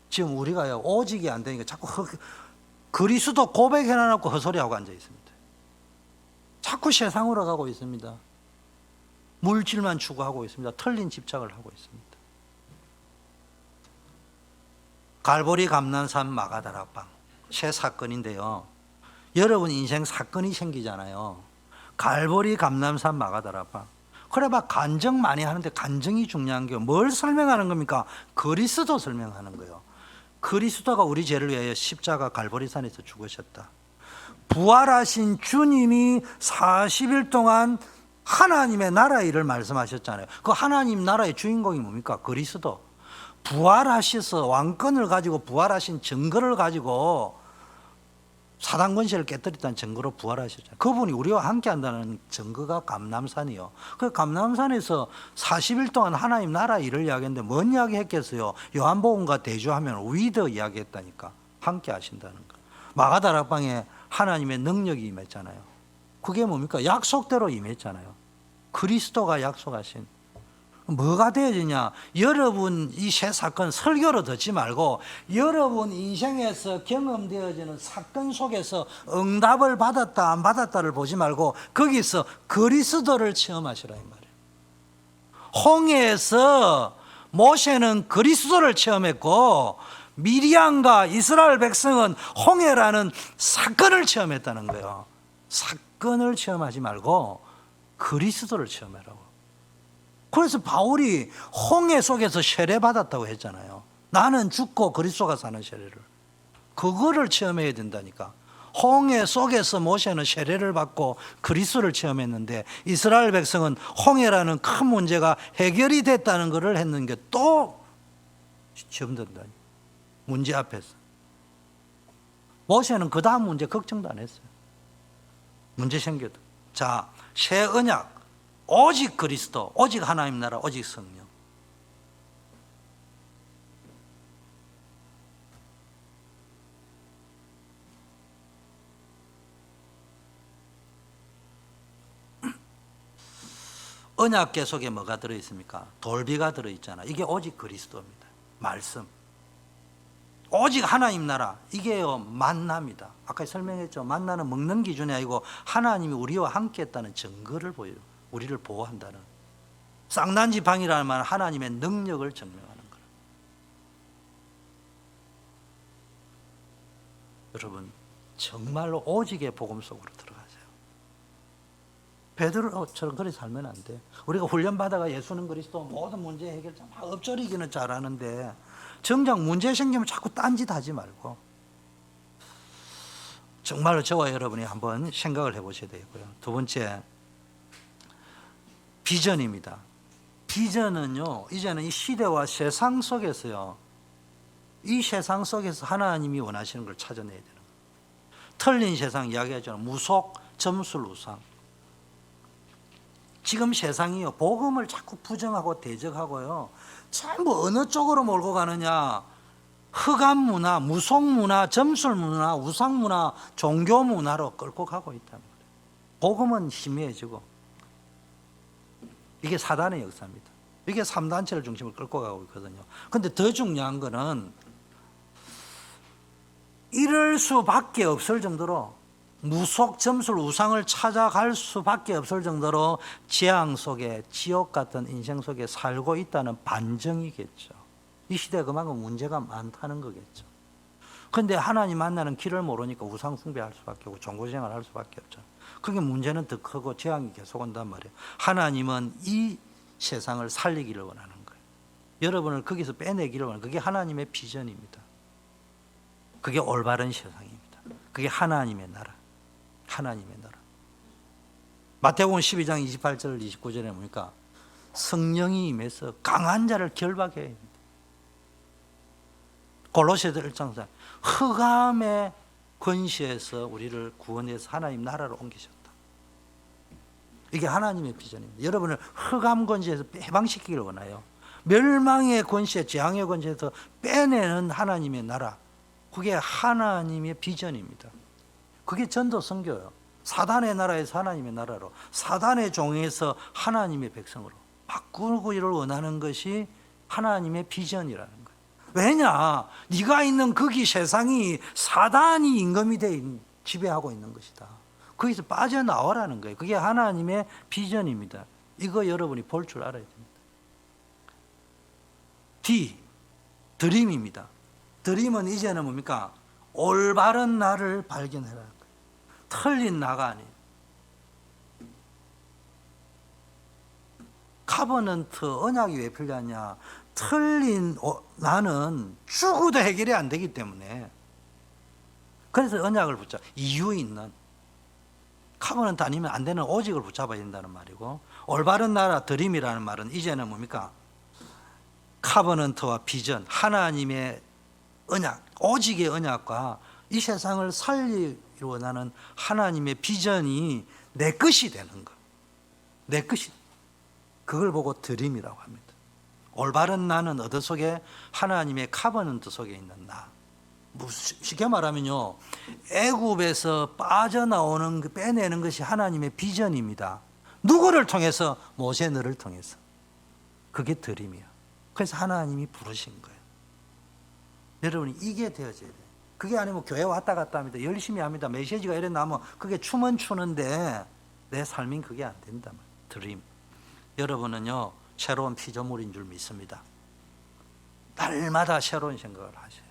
지금 우리가요 오직이 안 되니까 자꾸 그리스도 고백해놔놓고 헛소리하고 앉아 있습니다. 자꾸 세상으로 가고 있습니다. 물질만 추구하고 있습니다. 틀린 집착을 하고 있습니다. 갈보리 감난산 마가다락방 새 사건인데요. 여러분 인생 사건이 생기잖아요. 갈보리 감난산 마가다락방. 그래 막 간증 많이 하는데 간증이 중요한 게 뭘 설명하는 겁니까? 그리스도 설명하는 거예요. 그리스도가 우리 죄를 위하여 십자가 갈보리산에서 죽으셨다. 부활하신 주님이 40일 동안 하나님의 나라 일을 말씀하셨잖아요. 그 하나님 나라의 주인공이 뭡니까? 그리스도. 부활하셔서 왕권을 가지고 부활하신 증거를 가지고 사단 권세를 깨뜨렸다는 증거로 부활하셨잖아요. 그분이 우리와 함께 한다는 증거가 감람산이요. 그 감람산에서 40일 동안 하나님 나라 일을 이야기했는데 뭔 이야기 했겠어요? 요한복음과 대조하면 위더 이야기했다니까. 함께 하신다는 거. 마가다락방에 하나님의 능력이 임했잖아요. 그게 뭡니까? 약속대로 임했잖아요. 그리스도가 약속하신. 뭐가 되어지냐? 여러분 이 새 사건 설교로 듣지 말고 여러분 인생에서 경험되어지는 사건 속에서 응답을 받았다 안 받았다를 보지 말고 거기서 그리스도를 체험하시라 이 말이에요. 홍해에서 모세는 그리스도를 체험했고 미리암과 이스라엘 백성은 홍해라는 사건을 체험했다는 거예요. 사건을 체험하지 말고 그리스도를 체험하라고. 그래서 바울이 홍해 속에서 세례받았다고 했잖아요. 나는 죽고 그리스도가 사는 세례를. 그거를 체험해야 된다니까. 홍해 속에서 모세는 세례를 받고 그리스도를 체험했는데 이스라엘 백성은 홍해라는 큰 문제가 해결이 됐다는 것을 했는 게 또 시험 된다니. 문제 앞에서. 모세는 그 다음 문제 걱정도 안 했어요. 문제 생겨도. 자, 새 언약. 오직 그리스도, 오직 하나님 나라, 오직 성령. 언약궤 속에 뭐가 들어있습니까? 돌비가 들어있잖아요. 이게 오직 그리스도입니다. 말씀. 오직 하나님 나라. 이게요 만나입니다. 아까 설명했죠. 만나는 먹는 기준이 아니고 하나님이 우리와 함께 했다는 증거를 보여요. 우리를 보호한다는. 쌍난지팡이라는 말은 하나님의 능력을 증명하는 거예요. 여러분 정말로 오직의 복음 속으로 들어가세요. 베드로처럼 그렇게 살면 안 돼. 우리가 훈련받아가 예수는 그리스도 모든 문제 해결 막 엎저리기는 잘하는데 정작 문제 생기면 자꾸 딴짓하지 말고 정말로 저와 여러분이 한번 생각을 해보셔야 되고요. 두 번째 비전입니다. 비전은요, 이제는 이 시대와 세상 속에서요, 이 세상 속에서 하나님이 원하시는 걸 찾아내야 되는 거예요. 틀린 세상 이야기하잖아요. 무속, 점술, 우상. 지금 세상이요, 복음을 자꾸 부정하고 대적하고요, 전부 어느 쪽으로 몰고 가느냐, 흑암 문화, 무속 문화, 점술 문화, 우상 문화, 종교 문화로 끌고 가고 있단 말이에요. 복음은 희미해지고, 이게 사단의 역사입니다. 이게 3단체를 중심으로 끌고 가고 있거든요. 근데 더 중요한 거는 이럴 수밖에 없을 정도로 무속, 점술, 우상을 찾아갈 수밖에 없을 정도로 재앙 속에, 지옥 같은 인생 속에 살고 있다는 반증이겠죠. 이 시대에 그만큼 문제가 많다는 거겠죠. 그런데 하나님 만나는 길을 모르니까 우상 숭배할 수밖에 없고 종교생활 할 수밖에 없죠. 그게 문제는 더 크고 재앙이 계속 온단 말이에요. 하나님은 이 세상을 살리기를 원하는 거예요. 여러분을 거기서 빼내기를 원하는 거예요. 그게 하나님의 비전입니다. 그게 올바른 세상입니다. 그게 하나님의 나라. 하나님의 나라. 마태복음 12장 28절 29절에 보니까 성령이 임해서 강한 자를 결박해야 합니다. 골로새서 1장 4 흑암의 권세에서 우리를 구원해서 하나님 나라로 옮기셨다. 이게 하나님의 비전입니다. 여러분을 흑암 권세에서 해방시키기를 원해요. 멸망의 권세, 재앙의 권세에서 빼내는 하나님의 나라. 그게 하나님의 비전입니다. 그게 전도 선교예요. 사단의 나라에서 하나님의 나라로, 사단의 종에서 하나님의 백성으로 바꾸기를 원하는 것이 하나님의 비전이라는 거예요. 왜냐? 네가 있는 거기 세상이 사단이 임금이 돼 지배하고 있는 것이다. 거기서 빠져나오라는 거예요. 그게 하나님의 비전입니다. 이거 여러분이 볼 줄 알아야 됩니다. D, 드림입니다. 드림은 이제는 뭡니까? 올바른 나를 발견해라. 틀린 나가 아니에요. 카버넌트 언약이 왜 필요하냐? 틀린 나는 죽어도 해결이 안 되기 때문에. 그래서 언약을 붙잡아. 이유 있는. 카버넌트 아니면 안 되는 오직을 붙잡아야 된다는 말이고, 올바른 나라 드림이라는 말은 이제는 뭡니까? 카버넌트와 비전, 하나님의 언약, 오직의 언약과 이 세상을 살리기 원하는 하나님의 비전이 내 것이 되는 것. 내 것이. 그걸 보고 드림이라고 합니다. 올바른 나는 어디 속에? 하나님의 카버넌트 속에 있는 나. 쉽게 말하면요, 애굽에서 빠져나오는, 빼내는 것이 하나님의 비전입니다. 누구를 통해서? 모세 너를 통해서. 그게 드림이야. 그래서 하나님이 부르신 거예요. 여러분이 이게 되어져야 돼요. 그게 아니면 교회 왔다 갔다 합니다. 열심히 합니다. 메시지가 이래 나면 그게 춤은 추는데 내 삶인 그게 안 된다. 드림. 여러분은요, 새로운 피조물인 줄 믿습니다. 날마다 새로운 생각을 하세요.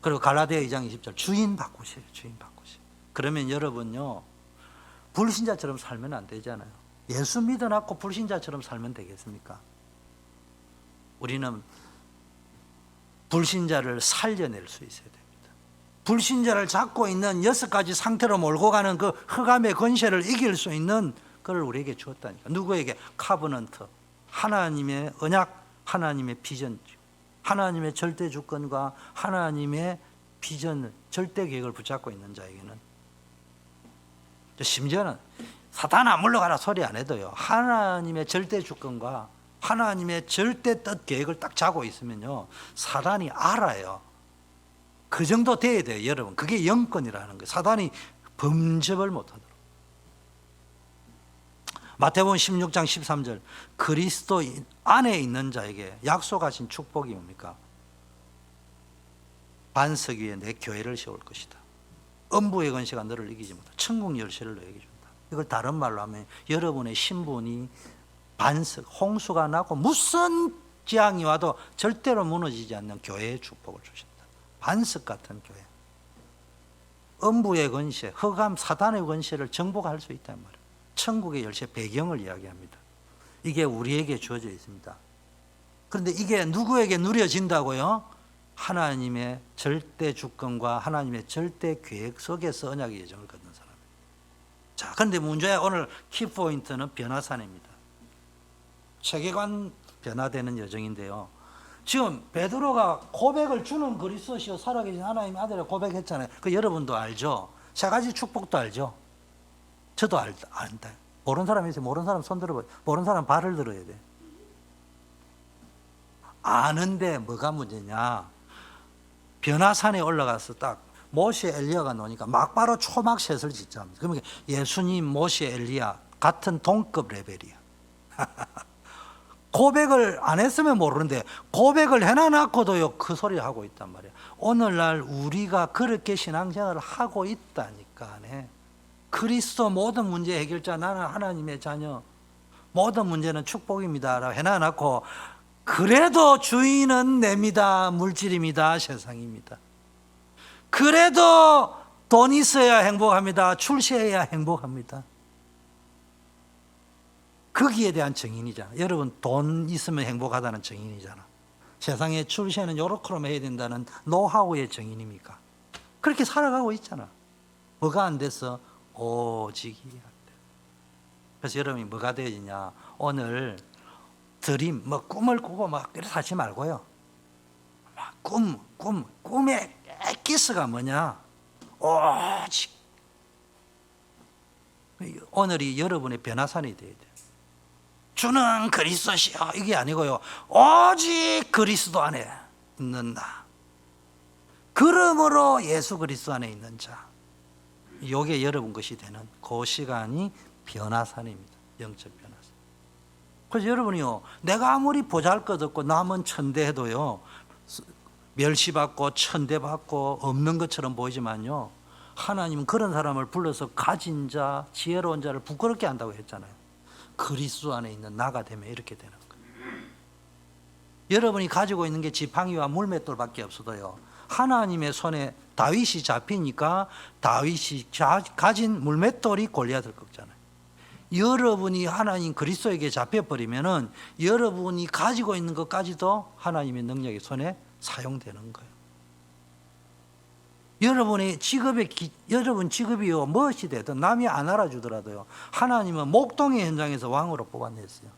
그리고 갈라디아 2장 20절 주인 바꾸세요. 주인 바꾸세요. 그러면 여러분요, 불신자처럼 살면 안 되잖아요. 예수 믿어놨고 불신자처럼 살면 되겠습니까? 우리는 불신자를 살려낼 수 있어야 됩니다. 불신자를 잡고 있는 6가지 상태로 몰고 가는 그 흑암의 권세를 이길 수 있는 그걸 우리에게 주었다니까. 누구에게? 카버넌트. 하나님의 언약, 하나님의 비전, 하나님의 절대 주권과 하나님의 비전, 절대 계획을 붙잡고 있는 자에게는, 심지어는 사탄아 물러가라 소리 안 해도요, 하나님의 절대 주권과 하나님의 절대 뜻 계획을 딱 잡고 있으면요, 사단이 알아요. 그 정도 돼야 돼요, 여러분. 그게 영권이라는 거예요. 사단이 범접을 못하도록. 마태복음 16장 13절 그리스도 안에 있는 자에게 약속하신 축복이 뭡니까? 반석 위에 내 교회를 세울 것이다. 음부의 권세가 너를 이기지 못한다. 천국 열쇠를 너에게 준다. 이걸 다른 말로 하면 여러분의 신분이 반석, 홍수가 나고 무슨 재앙이 와도 절대로 무너지지 않는 교회의 축복을 주신다. 반석 같은 교회. 음부의 권세, 흑암, 사단의 권세를 정복할 수 있단 말이에요. 천국의 열쇠 배경을 이야기합니다. 이게 우리에게 주어져 있습니다. 그런데 이게 누구에게 누려진다고요? 하나님의 절대 주권과 하나님의 절대 계획 속에서 언약의 예정을 걷는 사람입니다. 자, 그런데 문제야, 오늘 키포인트는 변화산입니다. 세계관 변화되는 여정인데요, 지금 베드로가 고백을 주는 그리스도시요 살아계신 하나님의 아들을 고백했잖아요. 그 여러분도 알죠? 세 가지 축복도 알죠? 저도 안다. 모르는 사람이 있어요. 모르는 사람 손 들어봐요. 모르는 사람 발을 들어야 돼. 아는데 뭐가 문제냐? 변화산에 올라가서 딱 모세 엘리야가 노니까 막바로 초막셋을 짓자 합니다. 그러니까 예수님, 모세, 엘리야 같은 동급 레벨이야. 고백을 안 했으면 모르는데 고백을 해놔놓고도요 그 소리를 하고 있단 말이야. 오늘날 우리가 그렇게 신앙생활을 하고 있다니까. 그리스도 모든 문제 해결자, 나는 하나님의 자녀, 모든 문제는 축복입니다 라고 해놔놓고 그래도 주인은 냅니다, 물질입니다, 세상입니다. 그래도 돈 있어야 행복합니다, 출세해야 행복합니다. 거기에 대한 정인이잖아. 여러분 돈 있으면 행복하다는 정인이잖아. 세상에 출세는 요렇게만 해야 된다는 노하우의 정인입니까? 그렇게 살아가고 있잖아. 뭐가 안 됐어? 오직이 안 돼. 그래서 여러분이 뭐가 되어지냐? 오늘 드림, 뭐 꿈을 꾸고 막 이렇게 하지 말고요. 꿈의 기스가 뭐냐? 오직. 오늘이 여러분의 변화산이 되어야 돼. 주는 그리스도시여 이게 아니고요. 오직 그리스도 안에 있는 나. 그러므로 예수 그리스도 안에 있는 자. 이게 여러분 것이 되는 그 시간이 변화산입니다. 영적 변화산. 그래서 여러분이요, 내가 아무리 보잘것없고 남은 천대해도요, 멸시받고 천대받고 없는 것처럼 보이지만요, 하나님은 그런 사람을 불러서 가진 자, 지혜로운 자를 부끄럽게 한다고 했잖아요. 그리스도 안에 있는 나가 되면 이렇게 되는 거예요. 여러분이 가지고 있는 게 지팡이와 물맷돌밖에 없어도요, 하나님의 손에 다윗이 잡히니까 다윗이 가진 물맷돌이 골리앗을 꺾잖아요. 여러분이 하나님 그리스도에게 잡혀버리면은 여러분이 가지고 있는 것까지도 하나님의 능력의 손에 사용되는 거예요. 여러분의 여러분 직업이요 무엇이 되든 남이 안 알아주더라도요, 하나님은 목동의 현장에서 왕으로 뽑아냈어요.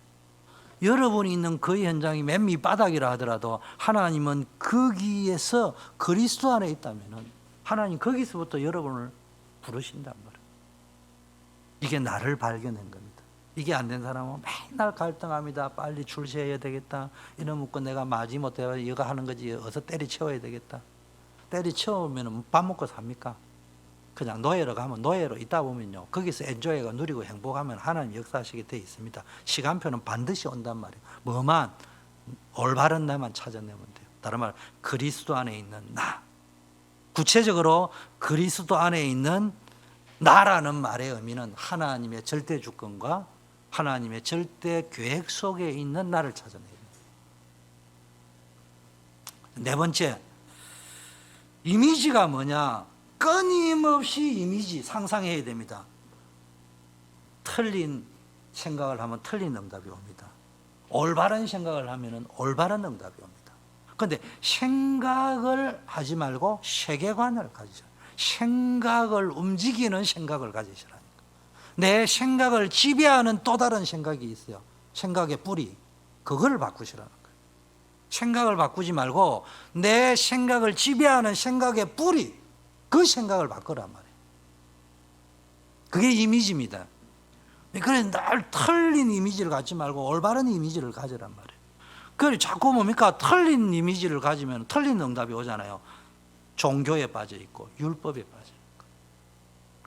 여러분이 있는 그 현장이 맨 밑바닥이라 하더라도 하나님은 거기에서 그리스도 안에 있다면은 하나님 거기서부터 여러분을 부르신단 말이에요. 이게 나를 발견한 겁니다. 이게 안 된 사람은 맨날 갈등합니다. 빨리 출세해야 되겠다. 이놈 먹고 내가 마지못해 이거 하는 거지. 어서 때리쳐야 되겠다. 때리쳐오면 밥 먹고 삽니까? 그냥 노예로 가면 노예로 있다 보면요, 거기서 엔조이가 누리고 행복하면 하나님 역사하시게 돼 있습니다. 시간표는 반드시 온단 말이에요. 뭐만 올바른 나만 찾아내면 돼요. 다른 말 그리스도 안에 있는 나. 구체적으로 그리스도 안에 있는 나라는 말의 의미는 하나님의 절대 주권과 하나님의 절대 계획 속에 있는 나를 찾아내야 돼요. 네 번째, 이미지가 뭐냐? 끊임없이 이미지 상상해야 됩니다. 틀린 생각을 하면 틀린 응답이 옵니다. 올바른 생각을 하면 올바른 응답이 옵니다. 그런데 생각을 하지 말고 세계관을 가지셔. 생각을 움직이는 생각을 가지시라니까. 내 생각을 지배하는 또 다른 생각이 있어요. 생각의 뿌리. 그걸 바꾸시라는 거예요. 생각을 바꾸지 말고 내 생각을 지배하는 생각의 뿌리, 그 생각을 바꾸란 말이에요. 그게 이미지입니다. 그래서 늘 틀린 이미지를 갖지 말고 올바른 이미지를 가지란 말이에요. 그걸 자꾸 뭡니까? 틀린 이미지를 가지면 틀린 응답이 오잖아요. 종교에 빠져 있고 율법에 빠져 있고.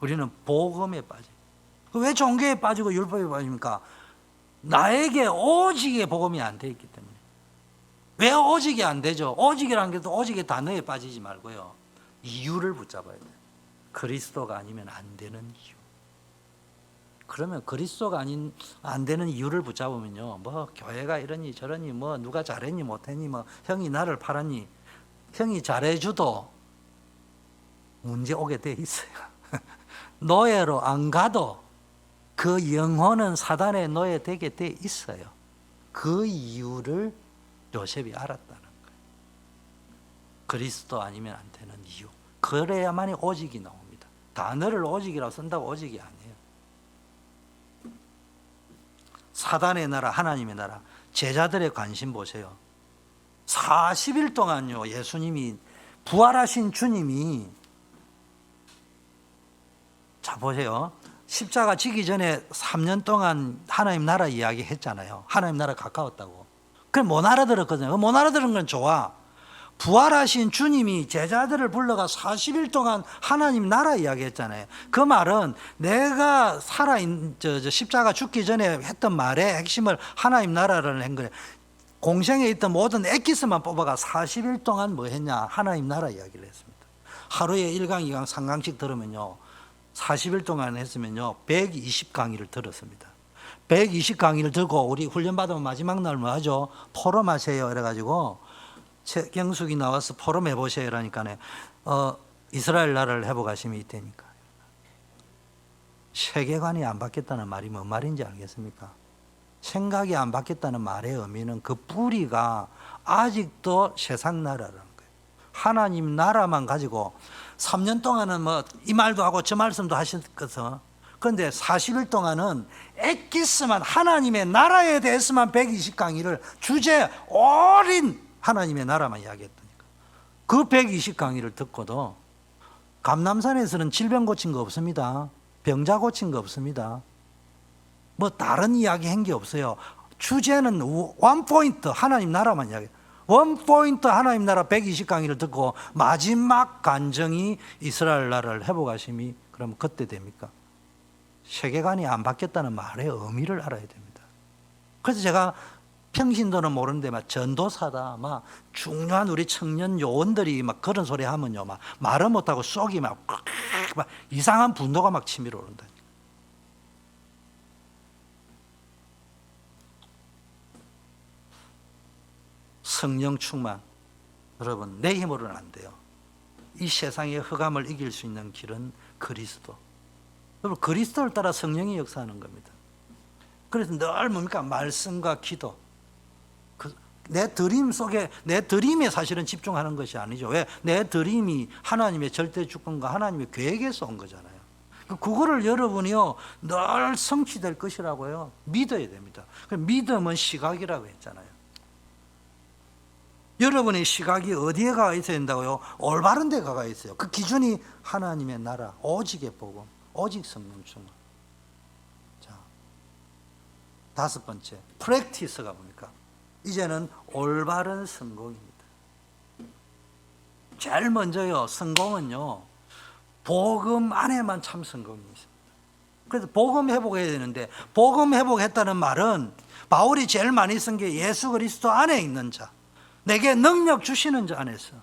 우리는 복음에 빠져 있고. 왜 종교에 빠지고 율법에 빠집니까? 나에게 오직의 복음이 안 돼 있기 때문에. 왜 오직이 안 되죠? 오직이라는 게 또 오직의 단어에 빠지지 말고요, 이유를 붙잡아야 돼요. 그리스도가 아니면 안 되는 이유. 그러면 그리스도가 안 되는 이유를 붙잡으면요, 뭐 교회가 이러니 저러니 뭐 누가 잘했니 못했니 뭐 형이 나를 팔았니, 형이 잘해줘도 문제 오게 돼 있어요. 노예로 안 가도 그 영혼은 사단의 노예 되게 돼 있어요. 그 이유를 요셉이 알았다는 거예요. 그리스도 아니면 안 되는 이유. 그래야만이 오직이 나옵니다. 단어를 오직이라고 쓴다고 오직이 아니에요. 사단의 나라, 하나님의 나라, 제자들의 관심 보세요. 40일 동안요, 예수님이, 부활하신 주님이, 자, 보세요. 십자가 지기 전에 3년 동안 하나님 나라 이야기 했잖아요. 하나님 나라 가까웠다고. 그걸 못 알아들었거든요. 못 알아들은 건 좋아. 부활하신 주님이 제자들을 불러가 40일 동안 하나님 나라 이야기 했잖아요. 그 말은 내가 십자가 죽기 전에 했던 말의 핵심을 하나님 나라를 한 거예요. 공생에 있던 모든 엑기스만 뽑아가 40일 동안 뭐 했냐? 하나님 나라 이야기를 했습니다. 하루에 1강, 2강, 3강씩 들으면요, 40일 동안 했으면요 120강의를 들었습니다. 120강의를 듣고 우리 훈련 받으면 마지막 날 뭐 하죠? 포럼하세요 이래가지고 최경숙이 나와서 포럼 해보세요 이러니까 이스라엘 나라를 회복하심이 있다니까. 세계관이 안 바뀌었다는 말이 뭔 말인지 알겠습니까? 생각이 안 바뀌었다는 말의 의미는 그 뿌리가 아직도 세상 나라라는 거예요. 하나님 나라만 가지고 3년 동안은 뭐 이 말도 하고 저 말씀도 하셨거든. 그런데 40일 동안은 엑기스만, 하나님의 나라에 대해서만 120강의를 주제 어린 하나님의 나라만 이야기했다니까. 그 120강의를 듣고도 감남산에서는 질병 고친 거 없습니다. 병자 고친 거 없습니다. 뭐 다른 이야기 한 게 없어요. 주제는 원 포인트 하나님 나라만 이야기해요. 원 포인트 하나님 나라 120강의를 듣고 마지막 간정이 이스라엘 나라를 회복하심이 그럼 그때 됩니까? 세계관이 안 바뀌었다는 말의 의미를 알아야 됩니다. 그래서 제가 평신도는 모르는데 막 전도사다, 막 중요한 우리 청년 요원들이 막 그런 소리 하면요, 막 말을 못하고 속이 막 이상한 분노가 막 치밀어 오른다. 성령 충만. 여러분, 내 힘으로는 안 돼요. 이 세상의 흑암을 이길 수 있는 길은 그리스도. 여러분, 그리스도를 따라 성령이 역사하는 겁니다. 그래서 늘 뭡니까? 말씀과 기도. 내 드림 속에, 내 드림에 사실은 집중하는 것이 아니죠. 왜? 내 드림이 하나님의 절대 주권과 하나님의 계획에서 온 거잖아요. 그거를 여러분이요, 늘 성취될 것이라고요. 믿어야 됩니다. 믿음은 시각이라고 했잖아요. 여러분의 시각이 어디에 가 있어야 된다고요? 올바른 데 가 있어요. 그 기준이 하나님의 나라, 오직의 복음, 오직 성령 충만. 자, 5번째, 프랙티스가 뭡니까? 이제는 올바른 성공입니다. 제일 먼저요, 성공은요, 복음 안에만 참 성공이 있습니다. 그래서 복음 회복해야 되는데, 복음 회복했다는 말은 바울이 제일 많이 쓴 게 예수 그리스도 안에 있는 자, 내게 능력 주시는 자 안에서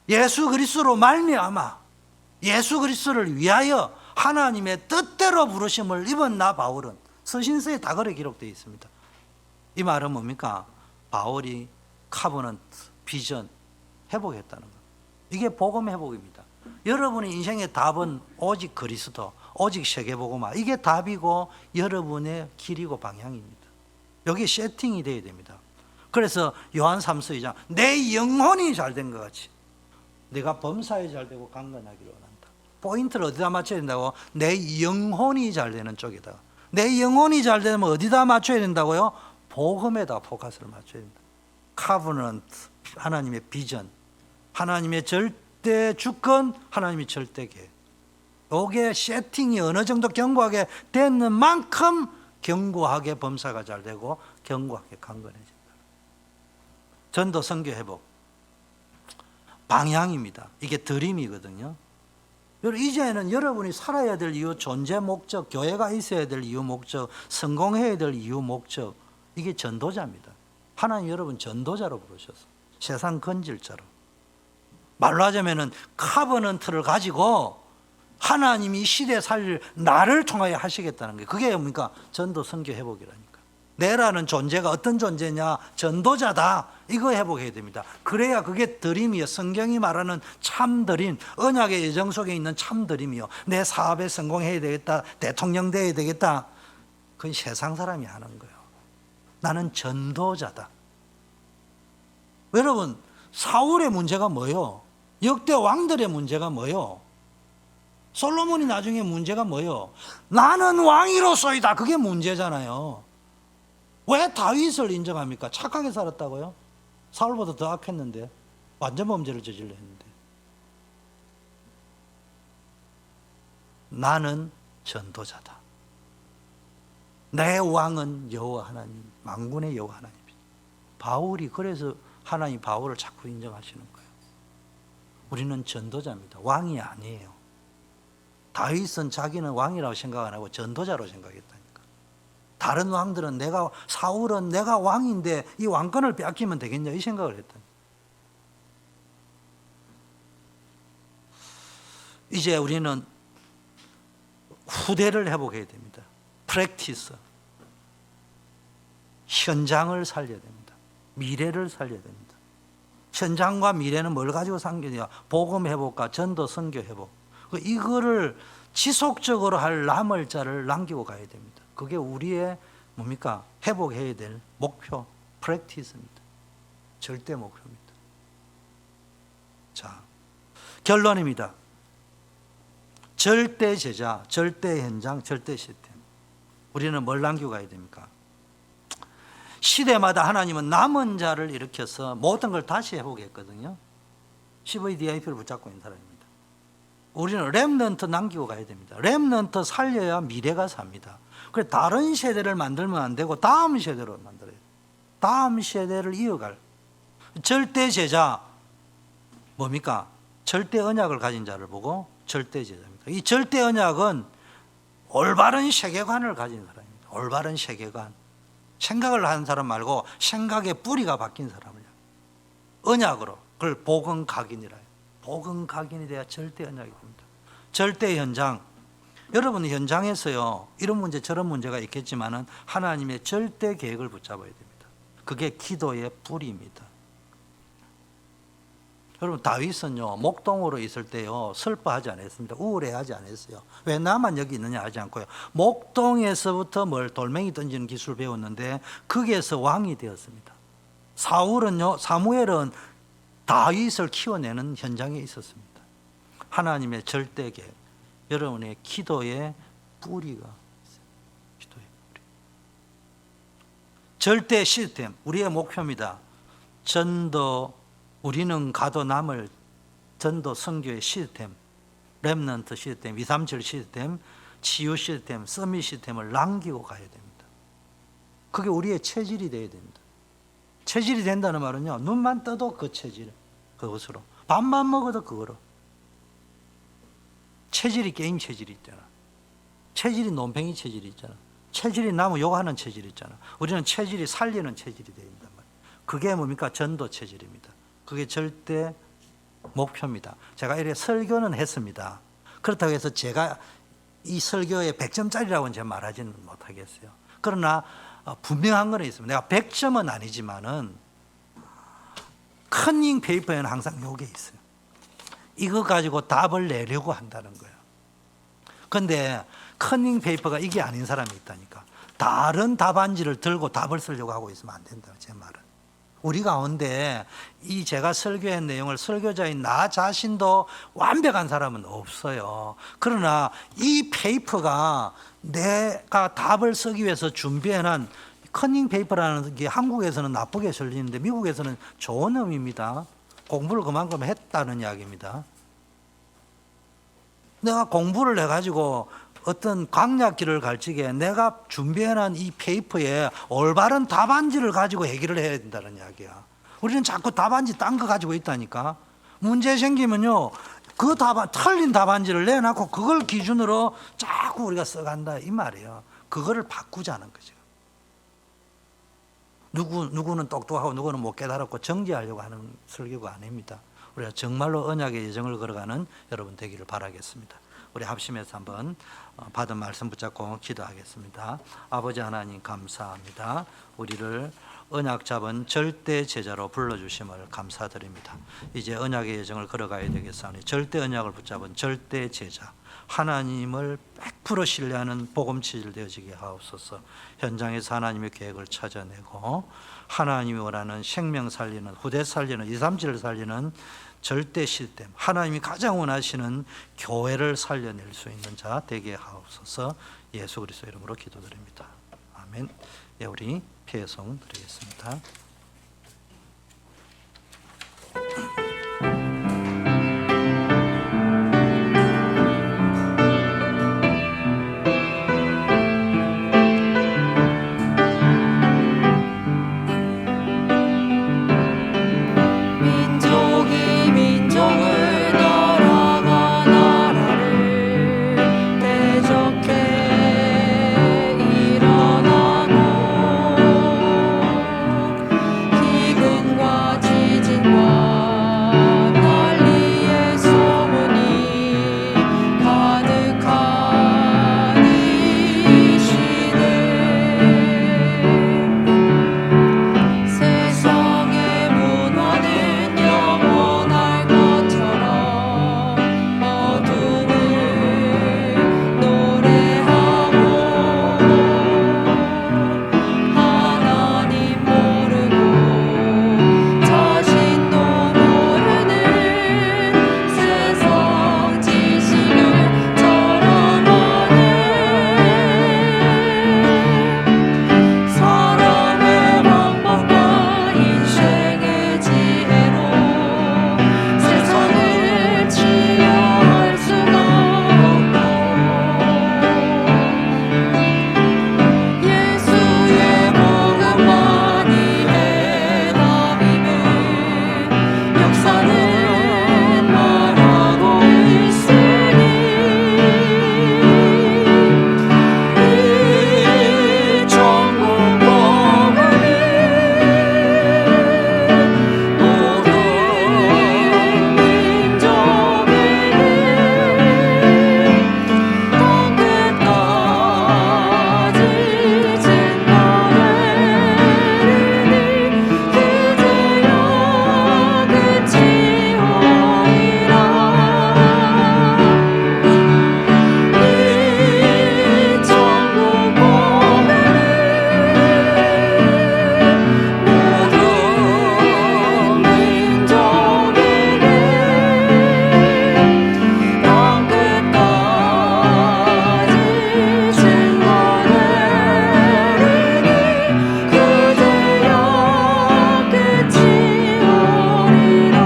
예수 그리스도로 말미암아 예수 그리스도를 위하여 하나님의 뜻대로 부르심을 입은 나 바울은, 서신서에 다 그렇게 기록되어 있습니다. 이 말은 뭡니까? 바울이 카버넌트, 비전 회복했다는 것. 이게 복음 회복입니다. 여러분의 인생의 답은 오직 그리스도, 오직 세계복음화. 이게 답이고 여러분의 길이고 방향입니다. 여기 세팅이 돼야 됩니다. 그래서 요한 3서 2장, 내 영혼이 잘된 것 같이 내가 범사에 잘되고 강건하기를 원한다. 포인트를 어디다 맞춰야 된다고? 내 영혼이 잘되는 쪽에다. 내 영혼이 잘되면 어디다 맞춰야 된다고요? 복음에다 포커스를 맞춰야 된다. 카버넌트, 하나님의 비전, 하나님의 절대 주권, 하나님의 절대 계획. 이게 세팅이 어느 정도 견고하게 되는 만큼 견고하게 범사가 잘 되고 견고하게 강건해진다. 전도 선교 회복 방향입니다. 이게 드림이거든요. 이제는 여러분이 살아야 될 이유, 존재 목적, 교회가 있어야 될 이유 목적, 성공해야 될 이유 목적, 이게 전도자입니다. 하나님 여러분 전도자로 부르셨어. 세상 건질자로. 말로 하자면은 카버넌트를 가지고 하나님이 이 시대에 살릴 나를 통하여 하시겠다는 거예요. 그게 뭡니까? 전도 선교 회복이라니까. 내라는 존재가 어떤 존재냐? 전도자다. 이거 회복해야 됩니다. 그래야 그게 드림이요. 성경이 말하는 참 드림, 언약의 예정 속에 있는 참 드림이요. 내 사업에 성공해야 되겠다, 대통령 돼야 되겠다. 그건 세상 사람이 하는 거예요. 나는 전도자다. 여러분, 사울의 문제가 뭐예요? 역대 왕들의 문제가 뭐예요? 솔로몬이 나중에 문제가 뭐예요? 나는 왕이로소이다. 그게 문제잖아요. 왜 다윗을 인정합니까? 착하게 살았다고요? 사울보다 더 악했는데 완전 범죄를 저질러 했는데 나는 전도자다. 내 왕은 여호와 하나님, 만군의 여호와 하나님이다. 바울이 그래서 하나님 바울을 자꾸 인정하시는 거예요. 우리는 전도자입니다. 왕이 아니에요. 다윗은 자기는 왕이라고 생각 안 하고 전도자로 생각했다니까. 다른 왕들은 사울은 내가 왕인데 이 왕권을 빼앗기면 되겠냐 이 생각을 했다. 이제 우리는 후대를 회복해야 됩니다. 프랙티스. 현장을 살려야 됩니다. 미래를 살려야 됩니다. 현장과 미래는 뭘 가지고 상견이야? 복음 회복과 전도 선교 회복. 이거를 지속적으로 할 남을 자를 남기고 가야 됩니다. 그게 우리의 뭡니까? 회복해야 될 목표, 프랙티스입니다. 절대 목표입니다. 자, 결론입니다. 절대 제자, 절대 현장, 절대 시스템. 우리는 뭘 남기고 가야 됩니까? 시대마다 하나님은 남은 자를 일으켜서 모든 걸 다시 회복했거든요. 15DIP를 붙잡고 있는 사람입니다. 우리는 렘넌트 남기고 가야 됩니다. 렘넌트 살려야 미래가 삽니다. 그래서 다른 세대를 만들면 안 되고 다음 세대로 만들어야 돼요. 다음 세대를 이어갈 절대 제자 뭡니까? 절대 언약을 가진 자를 보고 절대 제자입니다. 이 절대 언약은 올바른 세계관을 가진 사람입니다. 올바른 세계관. 생각을 하는 사람 말고 생각의 뿌리가 바뀐 사람을 언약으로 그걸 복음 각인이라 해요. 복음 각인이 돼야 절대 언약이 됩니다. 절대 현장. 여러분 현장에서요 이런 문제 저런 문제가 있겠지만은 하나님의 절대 계획을 붙잡아야 됩니다. 그게 기도의 뿌리입니다. 여러분 다윗은요 목동으로 있을 때요 슬퍼하지 않았습니다. 우울해하지 않았어요. 왜 나만 여기 있느냐 하지 않고요. 목동에서부터 뭘 돌멩이 던지는 기술을 배웠는데 거기에서 왕이 되었습니다. 사무엘은 다윗을 키워내는 현장에 있었습니다. 하나님의 절대 계획. 여러분의 기도의 뿌리가 있어요. 기도의 뿌리. 절대 시스템 우리의 목표입니다. 전도 우리는 가도 남을 전도 선교의 시스템, 렘넌트 시스템, 237 시스템, 치유 시스템, 서밋 시스템을 남기고 가야 됩니다. 그게 우리의 체질이 되어야 됩니다. 체질이 된다는 말은요, 눈만 떠도 그 체질, 그것으로. 밥만 먹어도 그거로. 체질이 게임 체질이 있잖아. 체질이 논팽이 체질이 있잖아. 체질이 나무 욕하는 체질이 있잖아. 우리는 체질이 살리는 체질이 되어야 된단 말이에요. 그게 뭡니까? 전도 체질입니다. 그게 절대 목표입니다. 제가 이렇게 설교는 했습니다. 그렇다고 해서 제가 이 설교에 100점짜리라고는 제가 말하지는 못하겠어요. 그러나 분명한 건 있습니다. 내가 100점은 아니지만은 커닝 페이퍼에는 항상 요게 있어요. 이거 가지고 답을 내려고 한다는 거예요. 그런데 커닝 페이퍼가 이게 아닌 사람이 있다니까. 다른 답안지를 들고 답을 쓰려고 하고 있으면 안 된다. 제 말은. 우리 가운데 이 제가 설교한 내용을 설교자인 나 자신도 완벽한 사람은 없어요. 그러나 이 페이퍼가 내가 답을 쓰기 위해서 준비해놓은 커닝 페이퍼라는 게 한국에서는 나쁘게 들리는데 미국에서는 좋은 의미입니다. 공부를 그만큼 했다는 이야기입니다. 내가 공부를 해가지고 어떤 강약기를 갈지게 내가 준비해놓은 이 페이퍼에 올바른 답안지를 가지고 해결을 해야 된다는 이야기야. 우리는 자꾸 답안지 딴 거 가지고 있다니까. 문제 생기면요 그 틀린 답안지를 내놓고 그걸 기준으로 자꾸 우리가 써간다 이 말이에요. 그거를 바꾸자는 거죠. 누구는 똑똑하고 누구는 못 깨달았고 정지하려고 하는 설교가 아닙니다. 우리가 정말로 언약의 여정을 걸어가는 여러분 되기를 바라겠습니다. 우리 합심해서 한번 받은 말씀 붙잡고 기도하겠습니다. 아버지 하나님 감사합니다. 우리를 언약 잡은 절대 제자로 불러주심을 감사드립니다. 이제 언약의 여정을 걸어가야 되겠사오니 절대 언약을 붙잡은 절대 제자 하나님을 100% 신뢰하는 복음 체질 되어지게 하옵소서. 현장에서 하나님의 계획을 찾아내고 하나님이 원하는 생명 살리는 후대 살리는 237을 살리는 절대 시스템 하나님이 가장 원하시는 교회를 살려낼 수 있는 자 되게 하옵소서. 예수 그리스도 이름으로 기도드립니다. 아멘. 예, 우리 피해송 드리겠습니다. 민족이 민족을 나라가 나라를 대적해 일어나고 기근과 지진과 난리의 소문이 가득한 이 시대 세상의 문화는 영원할 것처럼 어둠을 노래하고 하나님 모르고 자신도 모르는 세상 지식을 자랑하네 사람의 방법과 인생의 지혜로 세상을 치유할 수가 없고 예수의 복음만이 해답임을 역사는 말하고 있으니 이 천국 복음이 모든 민족에게 땅끝까지 증거되리니 그제야 끝이 오리라 이 천국 복음이 모든 민족에게 땅끝까지 증거되리니 그제야 끝이 오리라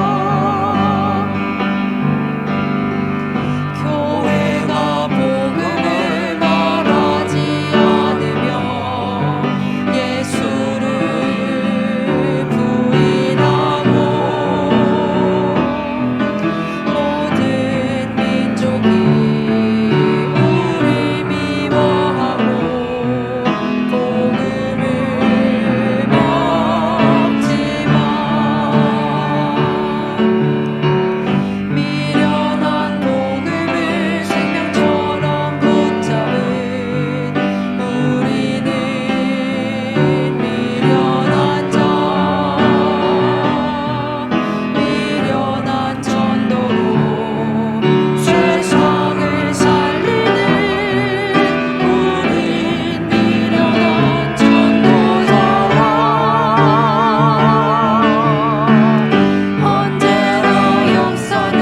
교회가 복음을 말하지 않으며 예수를 부인하고 모든 민족이 우리 미워하고 복음을 막지만 미련한 복음을 생명처럼 붙잡은 우리는 미련한 자 미련한 전도로 세상을 살리는 우린 미련한 전도자라 언제나 역사는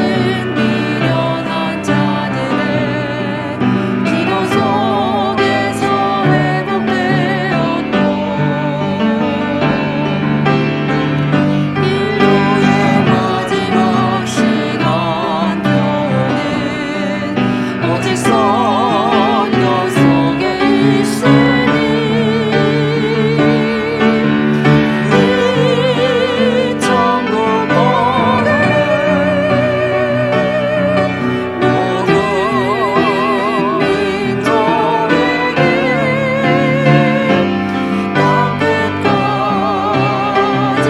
미련한 자들의 기도 속에서 회복되었고 인류의 마지막 시간표는 오직 선교 속에 있으니 이 천국 복음이 모든 민족에게 땅끝까지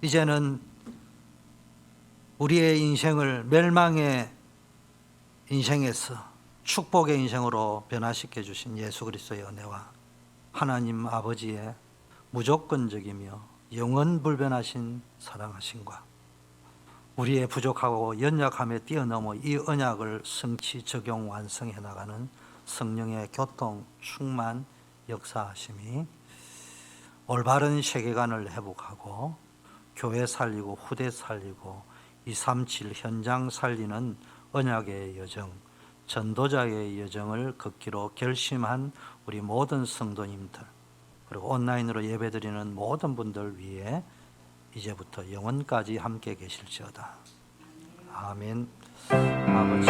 이제는 우리의 인생을 멸망의 인생에서 축복의 인생으로 변화시켜 주신 예수 그리스도의 은혜와 하나님 아버지의 무조건적이며 영원 불변하신 사랑하심과 우리의 부족하고 연약함에 뛰어넘어 이 언약을 성취 적용 완성해 나가는 성령의 교통 충만 역사하심이 올바른 세계관을 회복하고 교회 살리고 후대 살리고 237 현장 살리는 언약의 여정, 전도자의 여정을 걷기로 결심한 우리 모든 성도님들 그리고 온라인으로 예배드리는 모든 분들 위해 이제부터 영원까지 함께 계실지어다. 아멘. 아버지